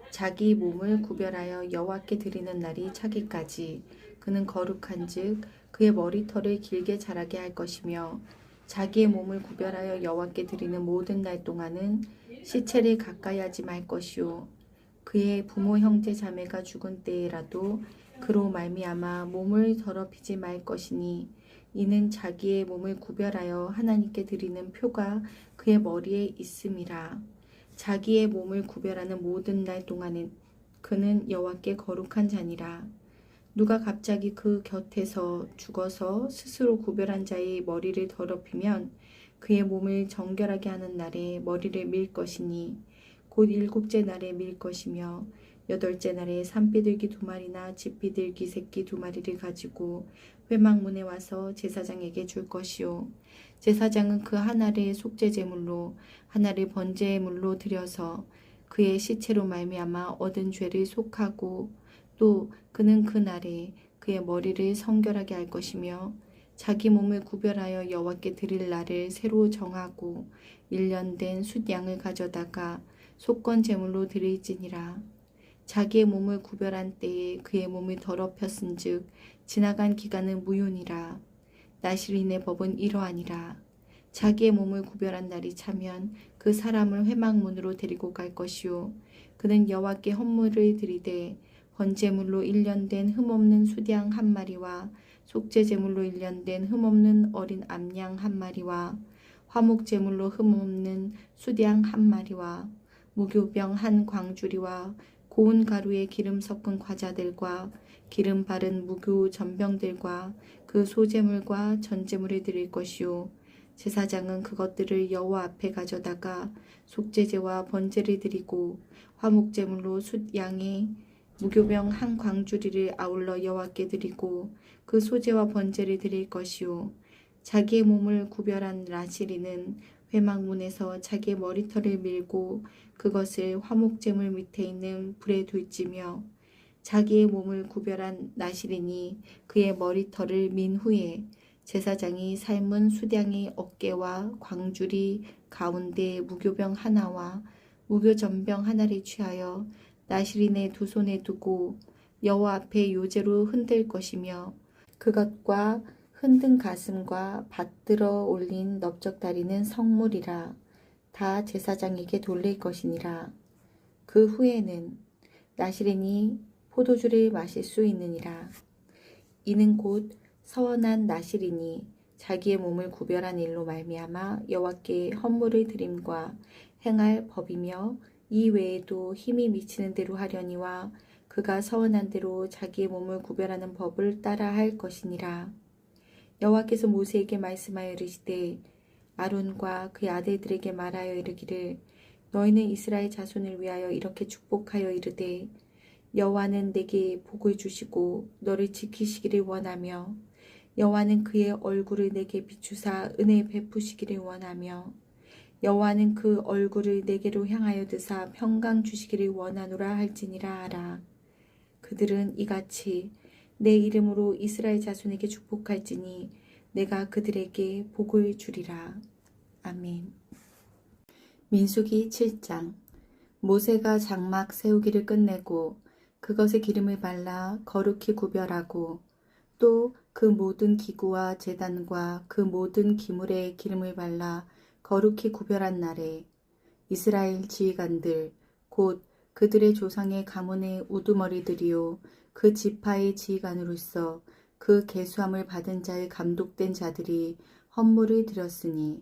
자기 몸을 구별하여 여호와께 드리는 날이 차기까지 그는 거룩한즉 그의 머리털을 길게 자라게 할 것이며 자기의 몸을 구별하여 여호와께 드리는 모든 날 동안은 시체를 가까이 하지 말 것이요 그의 부모 형제 자매가 죽은 때에라도 그로 말미암아 몸을 더럽히지 말 것이니 이는 자기의 몸을 구별하여 하나님께 드리는 표가 그의 머리에 있음이라. 자기의 몸을 구별하는 모든 날 동안에 그는 여호와께 거룩한 자니라. 누가 갑자기 그 곁에서 죽어서 스스로 구별한 자의 머리를 더럽히면 그의 몸을 정결하게 하는 날에 머리를 밀 것이니 곧 7째 날에 밀 것이며 8째 날에 산비둘기 2마리나 집비둘기 새끼 2마리를 가지고 회막문에 와서 제사장에게 줄 것이요 제사장은 그 하나를 속죄제물로 하나를 번제물로 드려서 그의 시체로 말미암아 얻은 죄를 속하고 또 그는 그 날에 그의 머리를 성결하게 할 것이며 자기 몸을 구별하여 여호와께 드릴 날을 새로 정하고 1년 된 숫양을 가져다가 속건 제물로 드릴지니라. 자기의 몸을 구별한 때에 그의 몸이 더럽혔은즉 지나간 기간은 무효니라. 나실인의 법은 이러하니라. 자기의 몸을 구별한 날이 차면 그 사람을 회막문으로 데리고 갈 것이요 그는 여호와께 헌물을 드리되 번제물로 1년 된 흠없는 수양 1마리와 속죄제물로 1년 된 흠없는 어린 암양 1마리와 화목제물로 흠없는 수양 1마리와 무교병 1광주리와 고운 가루에 기름 섞은 과자들과 기름 바른 무교 전병들과 그 소제물과 전제물을 드릴 것이요 제사장은 그것들을 여호와 앞에 가져다가 속죄제와 번제를 드리고 화목제물로 숫양의 무교병 1광주리를 아울러 여호와께 드리고 그 소제와 번제를 드릴 것이요 자기의 몸을 구별한 라시리는 회막문에서 자기의 머리털을 밀고 그것을 화목제물 밑에 있는 불에 둘지며 자기의 몸을 구별한 나실이니 그의 머리털을 민 후에 제사장이 삶은 수량의 어깨와 광주리 가운데 무교병 하나와 무교전병 하나를 취하여 나실인의 2손에 두고 여호와 앞에 요제로 흔들 것이며 그것과 흔든 가슴과 받들어 올린 넓적다리는 성물이라. 다 제사장에게 돌릴 것이니라. 그 후에는 나실인이 포도주를 마실 수 있느니라. 이는 곧 서원한 나실인이 자기의 몸을 구별한 일로 말미암아 여호와께 헌물을 드림과 행할 법이며 이 외에도 힘이 미치는 대로 하려니와 그가 서원한 대로 자기의 몸을 구별하는 법을 따라 할 것이니라. 여호와께서 모세에게 말씀하여 이르시되 아론과 그의 아들들에게 말하여 이르기를 너희는 이스라엘 자손을 위하여 이렇게 축복하여 이르되 여호와는 내게 복을 주시고 너를 지키시기를 원하며 여호와는 그의 얼굴을 내게 비추사 은혜 베푸시기를 원하며 여호와는 그 얼굴을 내게로 향하여 드사 평강 주시기를 원하노라 할지니라 하라. 그들은 이같이 내 이름으로 이스라엘 자손에게 축복할지니 내가 그들에게 복을 주리라. 아멘. 민수기 7장. 모세가 장막 세우기를 끝내고 그것에 기름을 발라 거룩히 구별하고 또 그 모든 기구와 제단과 그 모든 기물에 기름을 발라 거룩히 구별한 날에 이스라엘 지휘관들 곧 그들의 조상의 가문의 우두머리들이요 그 지파의 지휘관으로서 그 계수함을 받은 자의 감독된 자들이 헌물을 드렸으니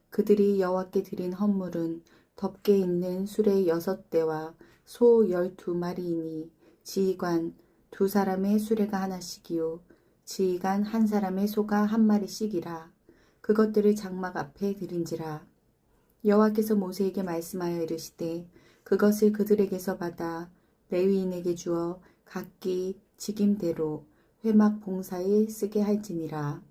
그들이 여호와께 드린 헌물은 덮개 있는 수레 6대와 소 12마리이니 지휘관 2사람의 수레가 하나씩이요 지휘관 1사람의 소가 1마리씩이라. 그것들을 장막 앞에 드린지라. 여호와께서 모세에게 말씀하여 이르시되 그것을 그들에게서 받아 레위인에게 주어 각기 직임대로 회막 봉사에 쓰게 할지니라.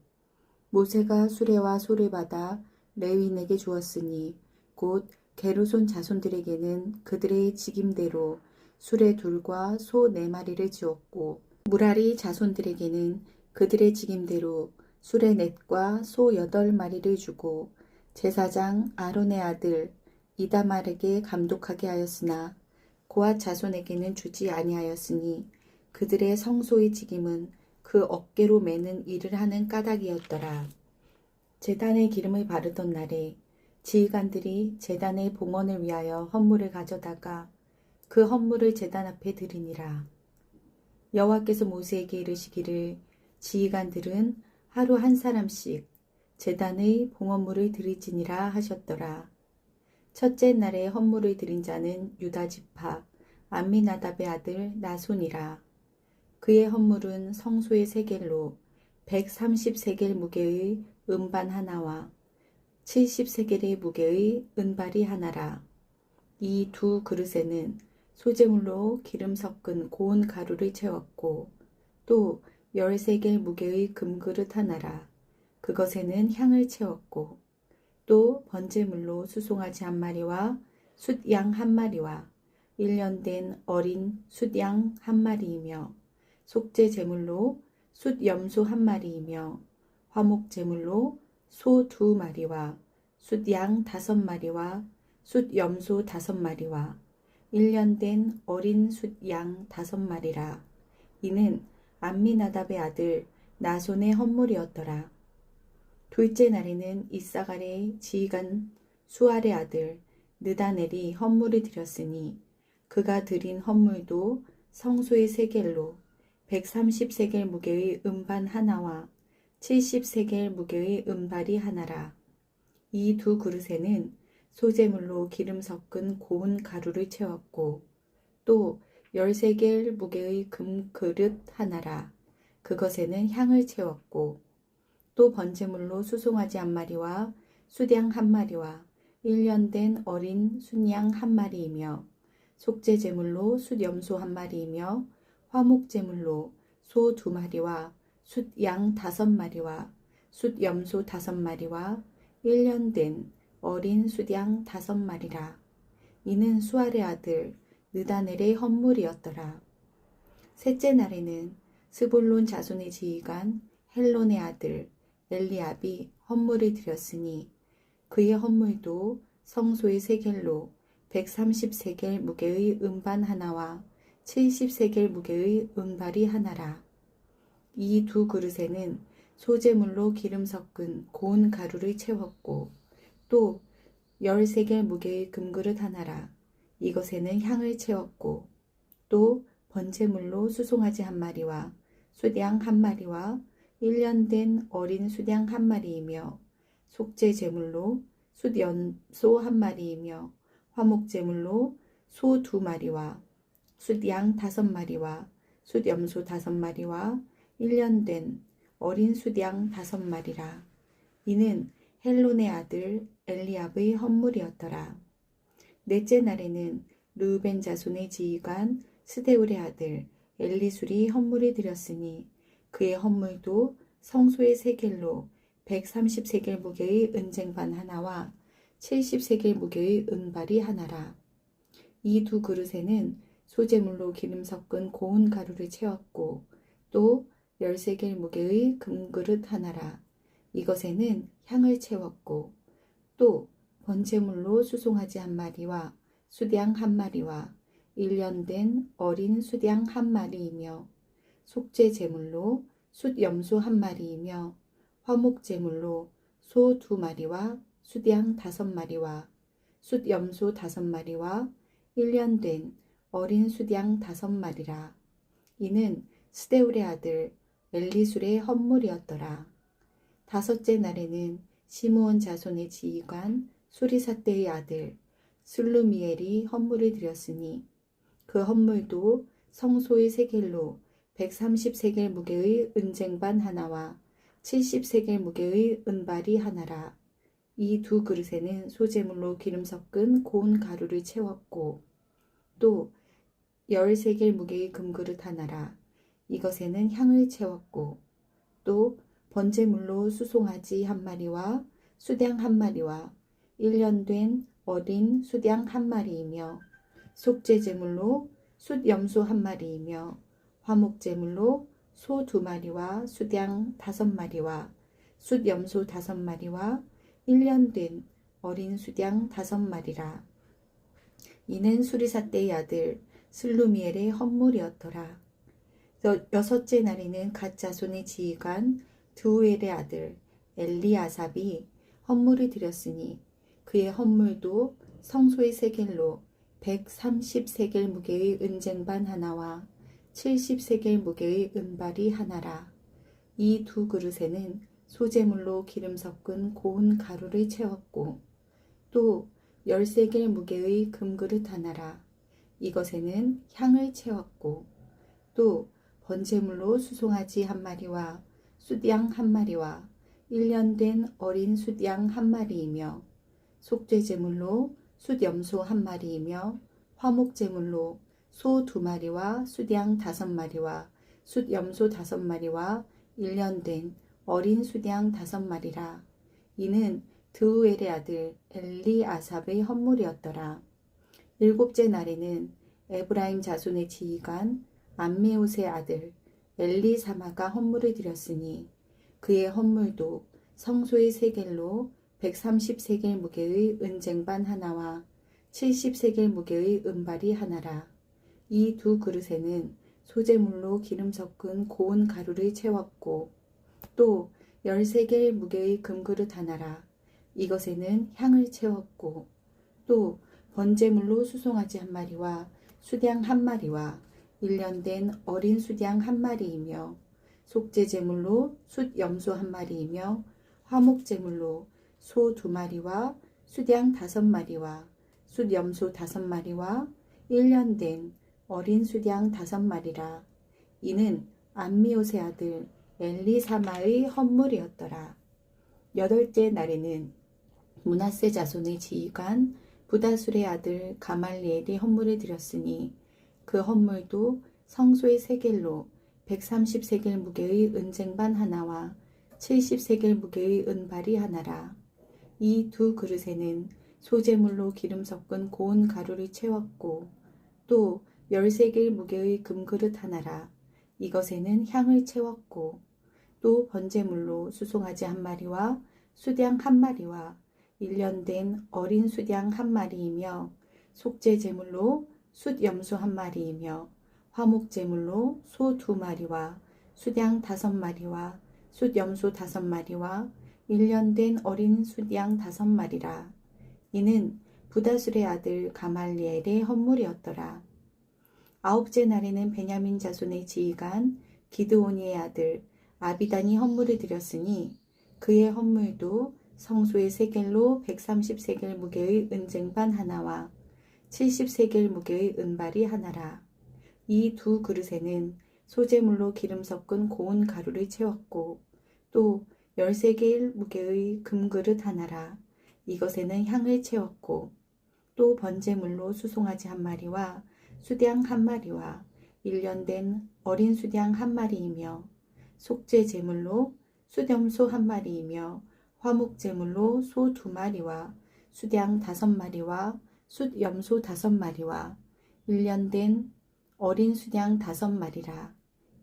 모세가 수레와 소를 받아 레위인에게 주었으니 곧 게르손 자손들에게는 그들의 직임대로 수레 2과 소 4마리를 지었고 무라리 자손들에게는 그들의 직임대로 수레 4과 소 8마리를 주고 제사장 아론의 아들 이다말에게 감독하게 하였으나 고앗 자손에게는 주지 아니하였으니 그들의 성소의 직임은 그 어깨로 매는 일을 하는 까닭이었더라. 제단에 기름을 바르던 날에 지휘관들이 제단의 봉헌을 위하여 헌물을 가져다가 그 헌물을 제단 앞에 드리니라. 여호와께서 모세에게 이르시기를 지휘관들은 하루 1사람씩 제단의 봉헌물을 드릴지니라 하셨더라. 첫째 날에 헌물을 드린 자는 유다 지파 암미나답의 아들 나손이라. 그의 헌물은 성소의 세겔로 130세겔 무게의 은반 하나와 70세겔의 무게의 은발이 하나라. 이 2 그릇에는 소재물로 기름 섞은 고운 가루를 채웠고 또 10세겔 무게의 금그릇 하나라. 그것에는 향을 채웠고 또 번제물로 수송아지 1마리와 숫양 1마리와 1년 된 어린 숫양 1마리이며 속죄 제물로 숫염소 1마리이며 화목 제물로 소 2마리와 숫양 5마리와 숫염소 5마리와 1년 된 어린 숫양 5마리라. 이는 암미나답의 아들 나손의 헌물이었더라. 둘째 날에는 이사갈의 지휘관 수알의 아들 느다넬이 헌물을 드렸으니 그가 드린 헌물도 성소의 세겔로 130세겔 무게의 은반 하나와 70세겔 무게의 은발이 하나라. 이 2 그릇에는 소재물로 기름 섞은 고운 가루를 채웠고 또 10세겔 무게의 금그릇 하나라. 그것에는 향을 채웠고 또 번제물로 수송아지 1마리와 숫양 1마리와 1년 된 어린 순양 1마리이며 속죄 제물로 숫염소 1마리이며 화목 제물로 소 2마리와 숫양 5마리와 숫염소 5마리와 1년 된 어린 숫양 5마리라. 이는 수알의 아들 느다넬의 헌물이었더라. 셋째 날에는 스불론 자손의 지휘관 헬론의 아들 엘리압이 헌물을 드렸으니 그의 헌물도 성소의 세겔로 130세겔 무게의 은반 하나와 70세겔 무게의 은발이 하나라. 이 2 그릇에는 소재물로 기름 섞은 고운 가루를 채웠고 또 10세겔 무게의 금그릇 하나라. 이것에는 향을 채웠고 또 번제물로 수송아지 1마리와 숫양 1마리와 1년 된 어린 숫양 1마리이며 속죄 제물로 숫염소 1마리이며 화목 제물로 소 2마리와 숫양 5마리와 숫염소 5마리와 1년 된 어린 숫양 5마리라. 이는 헬론의 아들 엘리압의 헌물이었더라. 넷째 날에는 르우벤 자손의 지휘관 스데울의 아들 엘리술이 헌물을 드렸으니 그의 헌물도 성소의 세겔로 130세겔 무게의 은쟁반 하나와 70세겔 무게의 은발이 하나라. 이 2 그릇에는 소재물로 기름 섞은 고운 가루를 채웠고 또 13개 무게의 금그릇 하나라. 이것에는 향을 채웠고 또 번제물로 수송아지 한 마리와 수양 한 마리와 1년 된 어린 수양 한 마리이며 속죄 제물로 숫염소 한 마리이며 화목 제물로 소 2마리와 수양 5마리와 숫염소 5마리와 1년 된 어린 수양 5마리라. 이는 스데울의 아들 엘리술의 헌물이었더라. 다섯째 날에는 시므온 자손의 지휘관 수리사떼의 아들 슬루미엘이 헌물을 드렸으니 그 헌물도 성소의 세겔로 130세겔 무게의 은쟁반 하나와 70세겔 무게의 은발이 하나라. 이 2 그릇에는 소재물로 기름 섞은 고운 가루를 채웠고 또 13개 무게의 금그릇 하나라. 이것에는 향을 채웠고 또 번제물로 수송아지 한 마리와 수양 한 마리와 1년 된 어린 수양 한 마리이며 속죄제물로 숫염소 한 마리이며 화목제물로 소 2마리와 수양 5마리와 숫염소 5마리와 1년 된 어린 수양 5마리라. 이는 수리사떼의 아들 슬루미엘의 헌물이었더라. 여섯째 날에는 갓 자손의 지휘관 드우엘의 아들 엘리아삽이 헌물을 드렸으니 그의 헌물도 성소의 세겔로 130세겔 무게의 은쟁반 하나와 70세겔 무게의 은발이 하나라. 이 2 그릇에는 소재물로 기름 섞은 고운 가루를 채웠고 또 13개 무게의 금그릇 하나라. 이것에는 향을 채웠고 또 번제물로 수송아지 한 마리와 숫양 한 마리와 1년 된 어린 숫양 한 마리이며 속죄제물로 숫염소 한 마리이며 화목제물로 소 2마리와 숫양 5마리와 숫염소 5마리와 1년 된 어린 숫양 5마리라. 이는 드우엘의 아들 엘리아삽의 헌물이었더라. 일곱째 날에는 에브라임 자손의 지휘관 암미옷의 아들 엘리사마가 헌물을 드렸으니 그의 헌물도 성소의 세겔로 130세겔 무게의 은쟁반 하나와 70세겔 무게의 은발이 하나라. 이 2 그릇에는 소재물로 기름 섞은 고운 가루를 채웠고 또 13개 무게의 금그릇 하나라. 이것에는 향을 채웠고 또 번제물로 수송아지 한 마리와 수양 한 마리와 1년 된 어린 수양 한 마리이며 속죄제물로 숫염소 한 마리이며 화목제물로 소 2마리와 수양 5마리와 숫염소 5마리와 1년 된 어린 수양 5마리라. 이는 암미옷의 아들 엘리사마의 헌물이었더라. 여덟째 날에는 므낫세 자손의 지휘관 부다술의 아들 가말리엘이 헌물을 드렸으니 그 헌물도 성소의 세겔로 130세겔 무게의 은쟁반 하나와 70세겔 무게의 은발이 하나라. 이 2 그릇에는 소재물로 기름 섞은 고운 가루를 채웠고 또 13개 무게의 금그릇 하나라. 이것에는 향을 채웠고 또 번제물로 수송아지 한 마리와 수양 한 마리와 1년 된 어린 수양 한 마리이며 속죄제물로 숫염소 한 마리이며 화목제물로 소 2마리와 수양 5마리와 숫염소 5마리와 1년 된 어린 수양 5마리라. 이는 부다술의 아들 가말리엘의 헌물이었더라. 아홉째 날에는 베냐민 자손의 지휘관 기드오니의 아들 아비단이 헌물을 드렸으니 그의 헌물도 성소의 세겔로 130세겔 무게의 은쟁반 하나와 70세겔 무게의 은발이 하나라. 이 2 그릇에는 소재물로 기름 섞은 고운 가루를 채웠고 또 13개 무게의 금그릇 하나라. 이것에는 향을 채웠고 또 번제물로 수송아지 한 마리와 수양 한 마리와 1년 된 어린 수양 한 마리이며 속죄 제물로 숫염소 한 마리이며 화목 제물로 소 2마리와 수양 5마리와 숫염소 5마리와 1년 된 어린 수양 5마리라.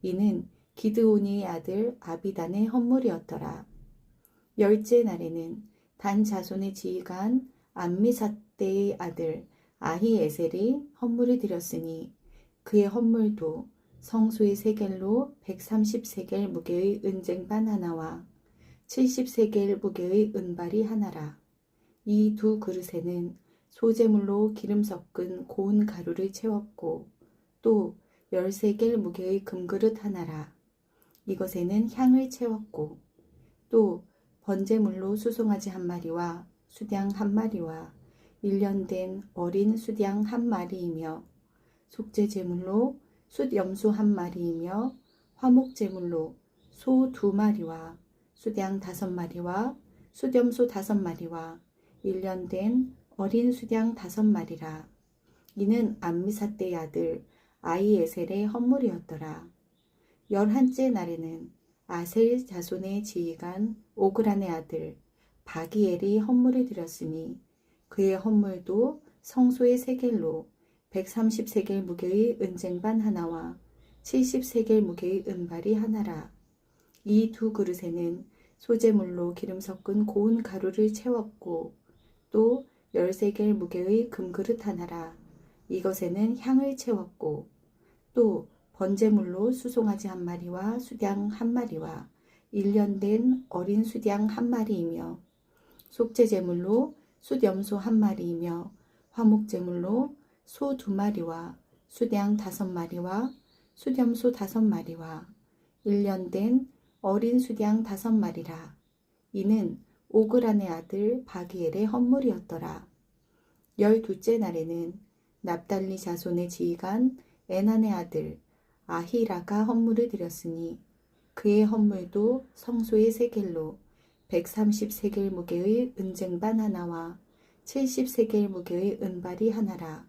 이는 기드온이의 아들 아비단의 헌물이었더라. 열째 날에는 단 자손의 지휘관 암미사대의 아들 아히에셀이 헌물을 드렸으니 그의 헌물도 성소의 세겔로 130세겔 무게의 은쟁반 하나와 70세겔 무게의 은발이 하나라. 이 두 그릇에는 소재물로 기름 섞은 고운 가루를 채웠고 또 10세겔 무게의 금그릇 하나라. 이것에는 향을 채웠고 또 번제물로 수송아지 1마리와 수양 1마리와 1년 된 어린 수양 1마리이며 속죄제물로 숫염소 1마리이며 화목제물로 소 2마리와 수양 5마리와 숫염소 5마리와 1년 된 어린 수양 5마리라. 이는 암미사대의 아들 아히에셀의 헌물이었더라. 11째 날에는 아셀 자손의 지휘관 오그란의 아들 바기엘이 헌물을 드렸으니 그의 헌물도 성소의 세겔로 130세겔 무게의 은쟁반 하나와 70세겔 무게의 은발이 하나라. 이 두 그릇에는 소재물로 기름 섞은 고운 가루를 채웠고 또 10세겔 무게의 금그릇 하나라. 이것에는 향을 채웠고 또 번제물로 수송아지 1마리와 수양 1마리와 1년 된 어린 수양 1마리이며 속죄제물로 숫염소 1마리이며 화목제물로 소 2마리와 수양 5마리와 숫염소 5마리와 1년 된 어린 수양 5마리라. 이는 오그란의 아들 바기엘의 헌물이었더라. 12째 날에는 납달리 자손의 지휘관 에난의 아들 아히라가 헌물을 드렸으니 그의 헌물도 성소의 세겔로 130세겔 무게의 은쟁반 하나와 70세겔 무게의 은발이 하나라.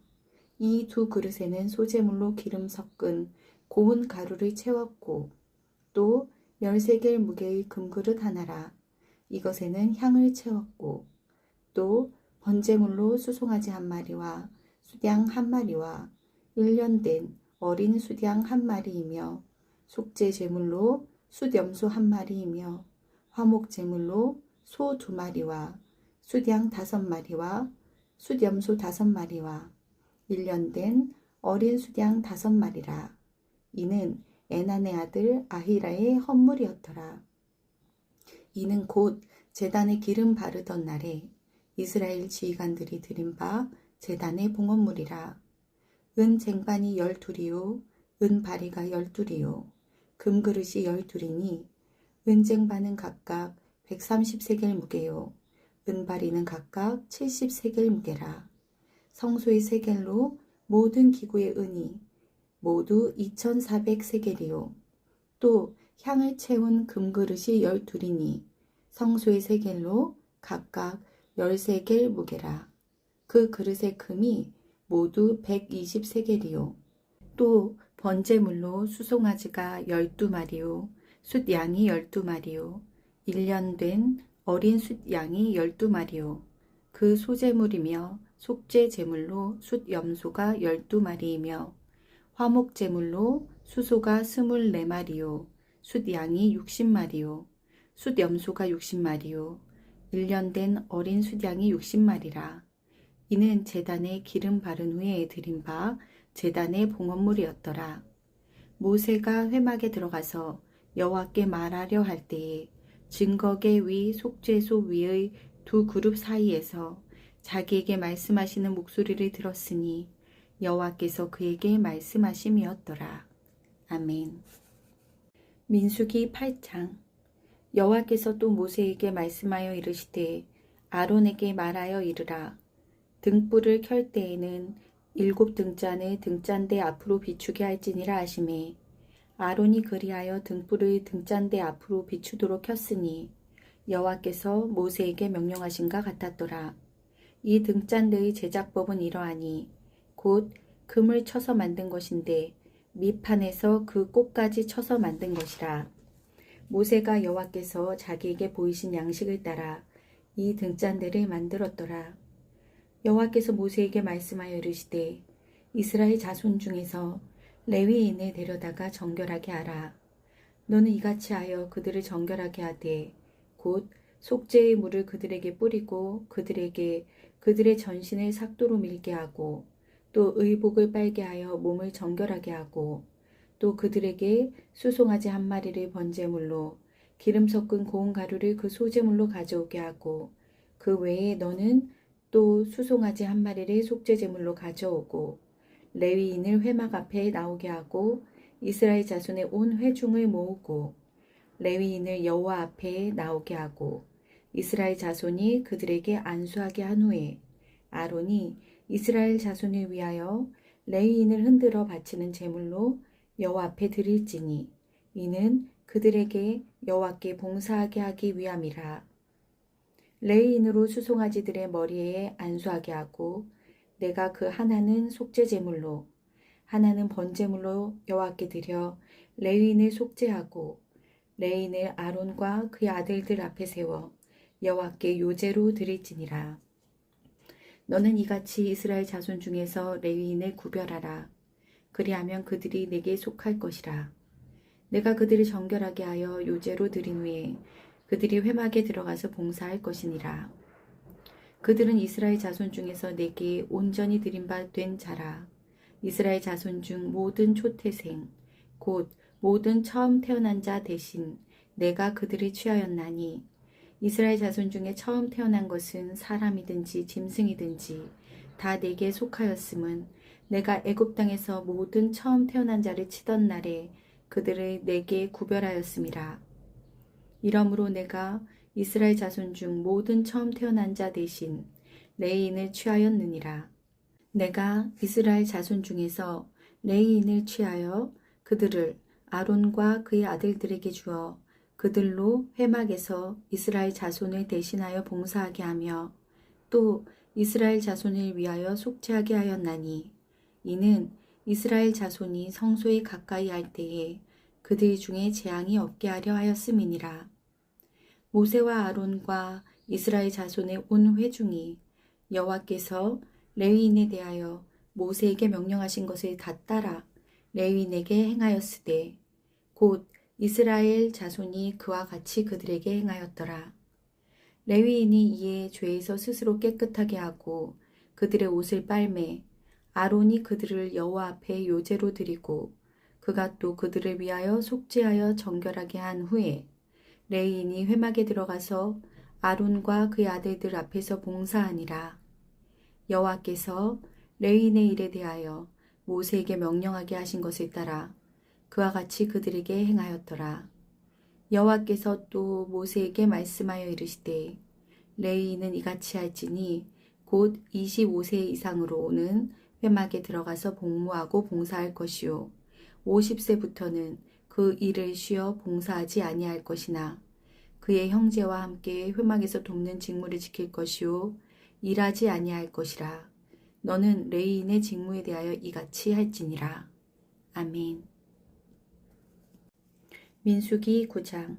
이 두 그릇에는 소재물로 기름 섞은 고운 가루를 채웠고 또 10세겔 무게의 금그릇 하나라. 이것에는 향을 채웠고 또 번제물로 수송아지 1마리와 수양 1마리와 1년 된 어린 수양 1마리이며 속죄제물로 숫염소 1마리이며 화목제물로 소 2마리와 수양 5마리와 숫염소 5마리와 1년 된 어린 수양 5마리라. 이는 에난의 아들 아히라의 헌물이었더라. 이는 곧 제단에 기름 바르던 날에 이스라엘 지휘관들이 드린 바 제단의 봉헌물이라. 은 쟁반이 12이요 은 바리가 12이요 금그릇이 12이니 은 쟁반은 각각 130세겔 무게요 은 바리는 각각 70세겔 무게라. 성소의 세겔로 모든 기구의 은이 모두 2400세겔이요 또 향을 채운 금그릇이 12이니 성소의 세겔로 각각 10세겔 무게라. 그 그릇의 금이 모두 120세겔이요 또 번제물로 수송아지가 12마리요 숫양이 12마리요 1년 된 어린 숫양이 12마리요 그 소제물이며 속죄제물로 숫염소가 12마리이며 화목제물로 수소가 24마리요 숫양이 60마리요 숫염소가 60마리요 1년 된 어린 숫양이 60마리라. 이는 제단에 기름 바른 후에 드린 바 제단의 봉헌물이었더라. 모세가 회막에 들어가서 여호와께 말하려 할 때에 증거계 위 속죄소 위의 두 그룹 사이에서 자기에게 말씀하시는 목소리를 들었으니 여호와께서 그에게 말씀하심이었더라. 아멘. 민수기 8장. 여호와께서 또 모세에게 말씀하여 이르시되 아론에게 말하여 이르라. 등불을 켤 때에는 7 등잔을 등잔대 앞으로 비추게 할지니라 하시매 아론이 그리하여 등불을 등잔대 앞으로 비추도록 켰으니 여호와께서 모세에게 명령하신가 같았더라. 이 등잔대의 제작법은 이러하니 곧 금을 쳐서 만든 것인데 밑판에서 그 꼭까지 쳐서 만든 것이라. 모세가 여호와께서 자기에게 보이신 양식을 따라 이 등잔대를 만들었더라. 여호와께서 모세에게 말씀하여 이르시되 이스라엘 자손 중에서 레위인을 데려다가 정결하게 하라. 너는 이같이 하여 그들을 정결하게 하되 곧 속죄의 물을 그들에게 뿌리고 그들에게 그들의 전신을 삭도로 밀게 하고 또 의복을 빨게 하여 몸을 정결하게 하고 또 그들에게 수송아지 한 마리를 번제물로 기름 섞은 고운 가루를 그 소제물로 가져오게 하고 그 외에 너는 또 수송아지 한 마리를 속죄제물로 가져오고 레위인을 회막 앞에 나오게 하고 이스라엘 자손의 온 회중을 모으고 레위인을 여호와 앞에 나오게 하고 이스라엘 자손이 그들에게 안수하게 한 후에 아론이 이스라엘 자손을 위하여 레위인을 흔들어 바치는 제물로 여호와 앞에 드릴지니 이는 그들에게 여호와께 봉사하게 하기 위함이라. 레위인으로 수송아지들의 머리에 안수하게 하고 내가 그 하나는 속죄제물로 하나는 번제물로 여호와께 드려 레위인을 속죄하고 레위인을 아론과 그의 아들들 앞에 세워 여호와께 요제로 드릴지니라. 너는 이같이 이스라엘 자손 중에서 레위인을 구별하라. 그리하면 그들이 내게 속할 것이라. 내가 그들을 정결하게 하여 요제로 드린 후에 그들이 회막에 들어가서 봉사할 것이니라. 그들은 이스라엘 자손 중에서 내게 온전히 드린 바 된 자라. 이스라엘 자손 중 모든 초태생 곧 모든 처음 태어난 자 대신 내가 그들을 취하였나니 이스라엘 자손 중에 처음 태어난 것은 사람이든지 짐승이든지 다 내게 속하였음은 내가 애굽 땅에서 모든 처음 태어난 자를 치던 날에 그들을 내게 구별하였음이라. 이러므로 내가 이스라엘 자손 중 모든 처음 태어난 자 대신 레위인을 취하였느니라. 내가 이스라엘 자손 중에서 레위인을 취하여 그들을 아론과 그의 아들들에게 주어 그들로 회막에서 이스라엘 자손을 대신하여 봉사하게 하며 또 이스라엘 자손을 위하여 속죄하게 하였나니 이는 이스라엘 자손이 성소에 가까이 할 때에 그들 중에 재앙이 없게 하려 하였음이니라. 모세와 아론과 이스라엘 자손의 온 회중이 여호와께서 레위인에 대하여 모세에게 명령하신 것을 다 따라 레위인에게 행하였으되 곧 이스라엘 자손이 그와 같이 그들에게 행하였더라. 레위인이 이에 죄에서 스스로 깨끗하게 하고 그들의 옷을 빨매 아론이 그들을 여호와 앞에 요제로 드리고 그가 또 그들을 위하여 속죄하여 정결하게 한 후에 레위인이 회막에 들어가서 아론과 그의 아들들 앞에서 봉사하니라. 여호와께서 레위인의 일에 대하여 모세에게 명령하게 하신 것을 따라 그와 같이 그들에게 행하였더라. 여호와께서 또 모세에게 말씀하여 이르시되 레위인은 이같이 할지니 곧 25세 이상으로는 회막에 들어가서 복무하고 봉사할 것이요 50세부터는 그 일을 쉬어 봉사하지 아니할 것이나 그의 형제와 함께 회막에서 돕는 직무를 지킬 것이요 일하지 아니할 것이라. 너는 레위인의 직무에 대하여 이같이 할지니라. 아멘. 민수기 9장.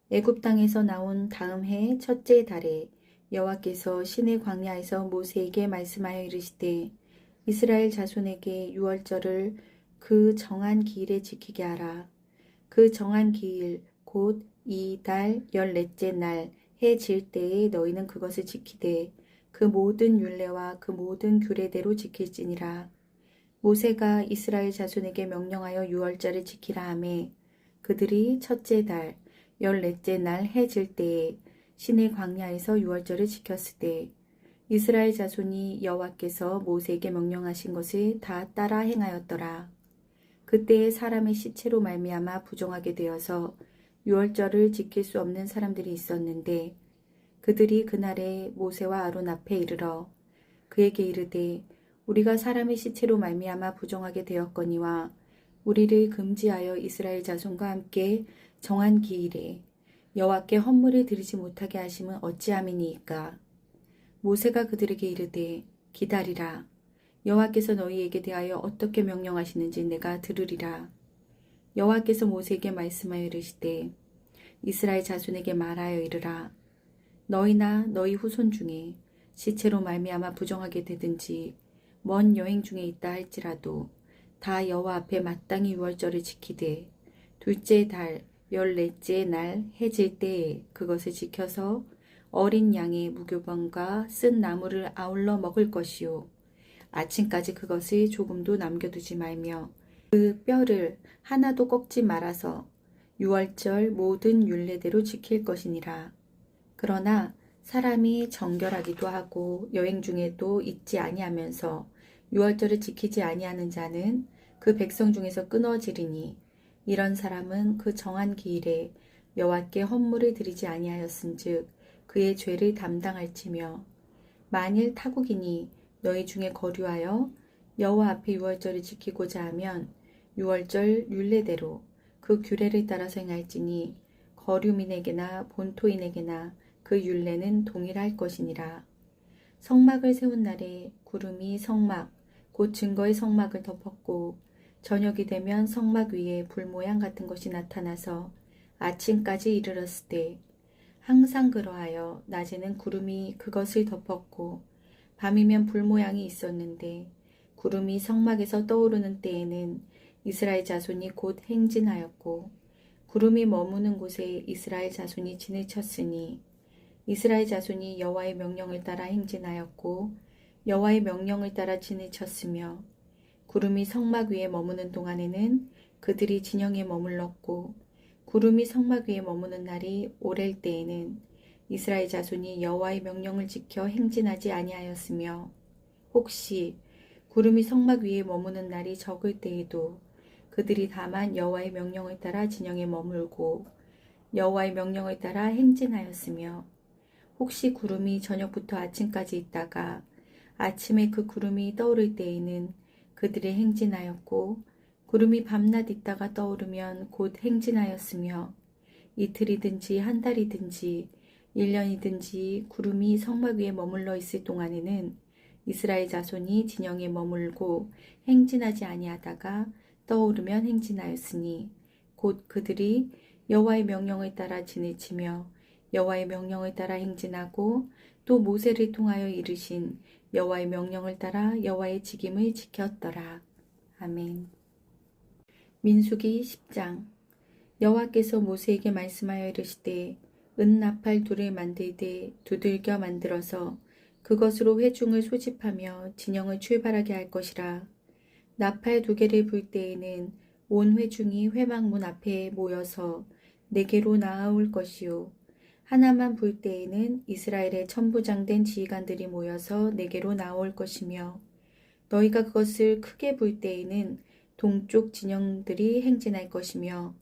애굽 땅에서 나온 다음 해 첫째 달에 여호와께서 시내 광야에서 모세에게 말씀하여 이르시되 이스라엘 자손에게 유월절을 그 정한 기일에 지키게 하라. 그 정한 기일 곧 이 달 14째 날 해 질 때에 너희는 그것을 지키되 그 모든 율례와 그 모든 규례대로 지킬지니라. 모세가 이스라엘 자손에게 명령하여 유월절을 지키라 하매 그들이 첫째 달 14째 날 해 질 때에 시내 광야에서 유월절을 지켰을 때 이스라엘 자손이 여호와께서 모세에게 명령하신 것을 다 따라 행하였더라. 그때에 사람의 시체로 말미암아 부정하게 되어서 유월절을 지킬 수 없는 사람들이 있었는데 그들이 그날에 모세와 아론 앞에 이르러 그에게 이르되 우리가 사람의 시체로 말미암아 부정하게 되었거니와 우리를 금지하여 이스라엘 자손과 함께 정한 기일에 여호와께 헌물을 드리지 못하게 하심은 어찌함이니이까. 모세가 그들에게 이르되 기다리라. 여호와께서 너희에게 대하여 어떻게 명령하시는지 내가 들으리라. 여호와께서 모세에게 말씀하여 이르시되 이스라엘 자손에게 말하여 이르라. 너희나 너희 후손 중에 시체로 말미암아 부정하게 되든지 먼 여행 중에 있다 할지라도 다 여호와 앞에 마땅히 유월절을 지키되 둘째 달 14째 날 해질 때에 그것을 지켜서 어린 양의 무교병과 쓴 나물을 아울러 먹을 것이요 아침까지 그것을 조금도 남겨두지 말며 그 뼈를 하나도 꺾지 말아서 유월절 모든 율례대로 지킬 것이니라. 그러나 사람이 정결하기도 하고 여행 중에도 잊지 아니하면서 유월절을 지키지 아니하는 자는 그 백성 중에서 끊어지리니 이런 사람은 그 정한 기일에 여호와께 헌물을 드리지 아니하였은즉 그의 죄를 담당할지며 만일 타국인이 너희 중에 거류하여 여호와 앞에 유월절을 지키고자 하면 유월절 율례대로 그 규례를 따라서 행할지니 거류민에게나 본토인에게나 그 율례는 동일할 것이니라. 성막을 세운 날에 구름이 성막 곧 증거의 성막을 덮었고 저녁이 되면 성막 위에 불 모양 같은 것이 나타나서 아침까지 이르렀을 때 항상 그러하여 낮에는 구름이 그것을 덮었고 밤이면 불 모양이 있었는데 구름이 성막에서 떠오르는 때에는 이스라엘 자손이 곧 행진하였고 구름이 머무는 곳에 이스라엘 자손이 진을 쳤으니 이스라엘 자손이 여호와의 명령을 따라 행진하였고 여호와의 명령을 따라 진을 쳤으며 구름이 성막 위에 머무는 동안에는 그들이 진영에 머물렀고 구름이 성막 위에 머무는 날이 오랠 때에는 이스라엘 자손이 여호와의 명령을 지켜 행진하지 아니하였으며 혹시 구름이 성막 위에 머무는 날이 적을 때에도 그들이 다만 여호와의 명령을 따라 진영에 머물고 여호와의 명령을 따라 행진하였으며 혹시 구름이 저녁부터 아침까지 있다가 아침에 그 구름이 떠오를 때에는 그들이 행진하였고 구름이 밤낮 있다가 떠오르면 곧 행진하였으며 이틀이든지 한 달이든지 1년이든지 구름이 성막 위에 머물러 있을 동안에는 이스라엘 자손이 진영에 머물고 행진하지 아니하다가 떠오르면 행진하였으니 곧 그들이 여호와의 명령을 따라 진을 치며 여호와의 명령을 따라 행진하고 또 모세를 통하여 이르신 여호와의 명령을 따라 여호와의 직임을 지켰더라. 아멘. 민수기 10장. 여호와께서 모세에게 말씀하여 이르시되 은나팔 둘을 만들되 두들겨 만들어서 그것으로 회중을 소집하며 진영을 출발하게 할 것이라. 나팔 2개를 불 때에는 온 회중이 회막문 앞에 모여서 내게로 나아올 것이요 하나만 불 때에는 이스라엘의 천부장된 지휘관들이 모여서 내게로 나올 것이며 너희가 그것을 크게 불 때에는 동쪽 진영들이 행진할 것이며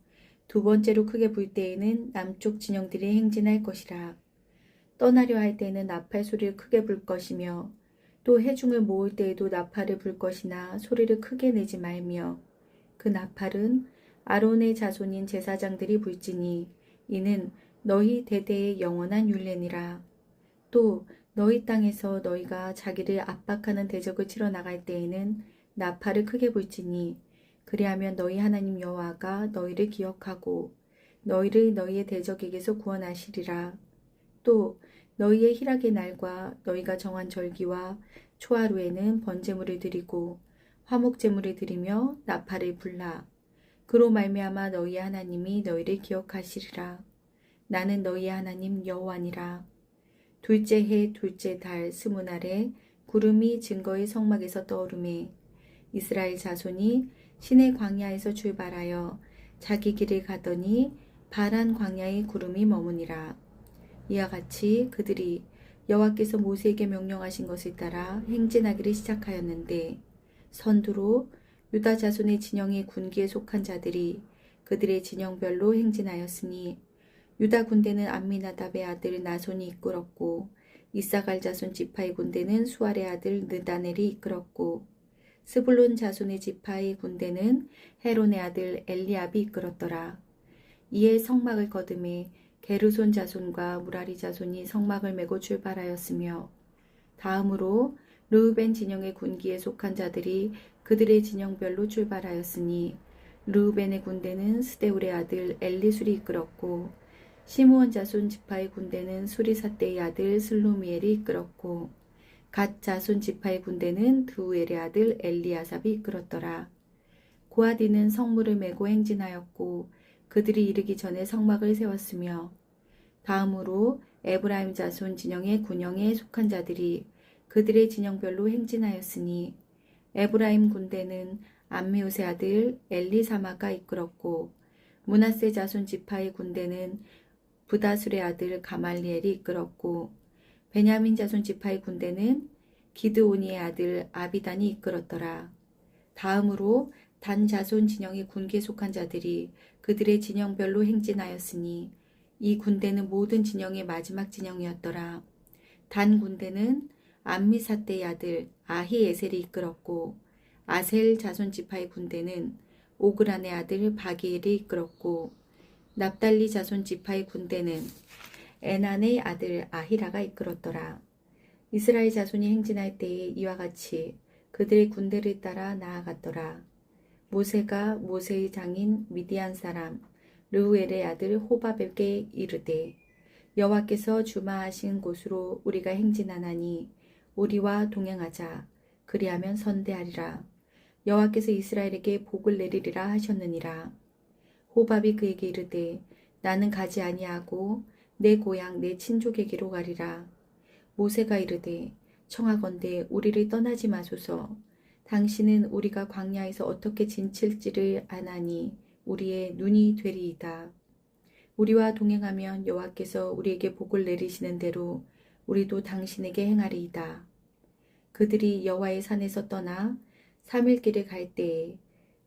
두 번째로 크게 불 때에는 남쪽 진영들이 행진할 것이라. 떠나려 할 때에는 나팔 소리를 크게 불 것이며 또 회중을 모을 때에도 나팔을 불 것이나 소리를 크게 내지 말며 그 나팔은 아론의 자손인 제사장들이 불지니 이는 너희 대대의 영원한 율례니라. 또 너희 땅에서 너희가 자기를 압박하는 대적을 치러 나갈 때에는 나팔을 크게 불지니 그리하면 너희 하나님 여호와가 너희를 기억하고 너희를 너희의 대적에게서 구원하시리라. 또 너희의 희락의 날과 너희가 정한 절기와 초하루에는 번제물을 드리고 화목제물을 드리며 나팔을 불라. 그로 말미암아 너희 하나님이 너희를 기억하시리라. 나는 너희 하나님 여호와니라. 둘째 해 둘째 달 20날에 구름이 증거의 성막에서 떠오르매 이스라엘 자손이 시내 광야에서 출발하여 자기 길을 가더니 바란 광야의 구름이 머무니라. 이와 같이 그들이 여호와께서 모세에게 명령하신 것을 따라 행진하기를 시작하였는데 선두로 유다 자손의 진영의 군기에 속한 자들이 그들의 진영별로 행진하였으니 유다 군대는 암미나답의 아들 나손이 이끌었고 이사갈 자손 지파의 군대는 수알의 아들 느다넬이 이끌었고 스불론 자손의 지파의 군대는 헤론의 아들 엘리압이 이끌었더라. 이에 성막을 거두매 게르손 자손과 무라리 자손이 성막을 메고 출발하였으며 다음으로 르우벤 진영의 군기에 속한 자들이 그들의 진영별로 출발하였으니 르우벤의 군대는 스데울의 아들 엘리술이 이끌었고 시므온 자손 지파의 군대는 수리사떼의 아들 슬루미엘이 이끌었고 갓 자손 지파의 군대는 드우엘의 아들 엘리아삽이 이끌었더라. 고아디는 성물을 메고 행진하였고 그들이 이르기 전에 성막을 세웠으며 다음으로 에브라임 자손 진영의 군영에 속한 자들이 그들의 진영별로 행진하였으니 에브라임 군대는 암미우스의 아들 엘리사마가 이끌었고 므낫세 자손 지파의 군대는 부다술의 아들 가말리엘이 이끌었고 베냐민 자손 지파의 군대는 기드오니의 아들 아비단이 이끌었더라. 다음으로 단 자손 진영의 군기에 속한 자들이 그들의 진영별로 행진하였으니 이 군대는 모든 진영의 마지막 진영이었더라. 단 군대는 암미사떼의 아들 아히에셀이 이끌었고 아셀 자손 지파의 군대는 오그란의 아들 바기엘이 이끌었고 납달리 자손 지파의 군대는 에난의 아들 아히라가 이끌었더라. 이스라엘 자손이 행진할 때에 이와 같이 그들의 군대를 따라 나아갔더라. 모세가 모세의 장인 미디안 사람 르우엘의 아들 호밥에게 이르되 여호와께서 주마하신 곳으로 우리가 행진하나니 우리와 동행하자. 그리하면 선대하리라. 여호와께서 이스라엘에게 복을 내리리라 하셨느니라. 호밥이 그에게 이르되 나는 가지 아니하고 내 고향 내 친족에게로 가리라. 모세가 이르되 청하건대 우리를 떠나지 마소서. 당신은 우리가 광야에서 어떻게 지칠지를 아나니 우리의 눈이 되리이다. 우리와 동행하면 여호와께서 우리에게 복을 내리시는 대로 우리도 당신에게 행하리이다. 그들이 여호와의 산에서 떠나 3일 길을 갈 때에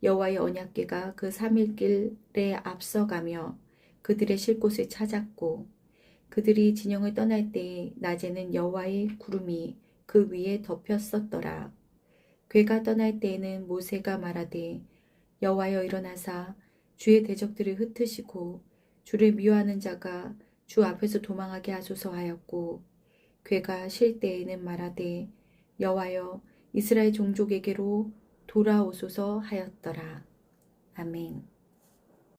여호와의 언약궤가 그 3일 길에 앞서가며 그들의 쉴 곳을 찾았고 그들이 진영을 떠날 때에 낮에는 여호와의 구름이 그 위에 덮였었더라. 궤가 떠날 때에는 모세가 말하되 여호와여 일어나사 주의 대적들을 흩으시고 주를 미워하는 자가 주 앞에서 도망하게 하소서 하였고 궤가 쉴 때에는 말하되 여호와여 이스라엘 종족에게로 돌아오소서 하였더라. 아멘.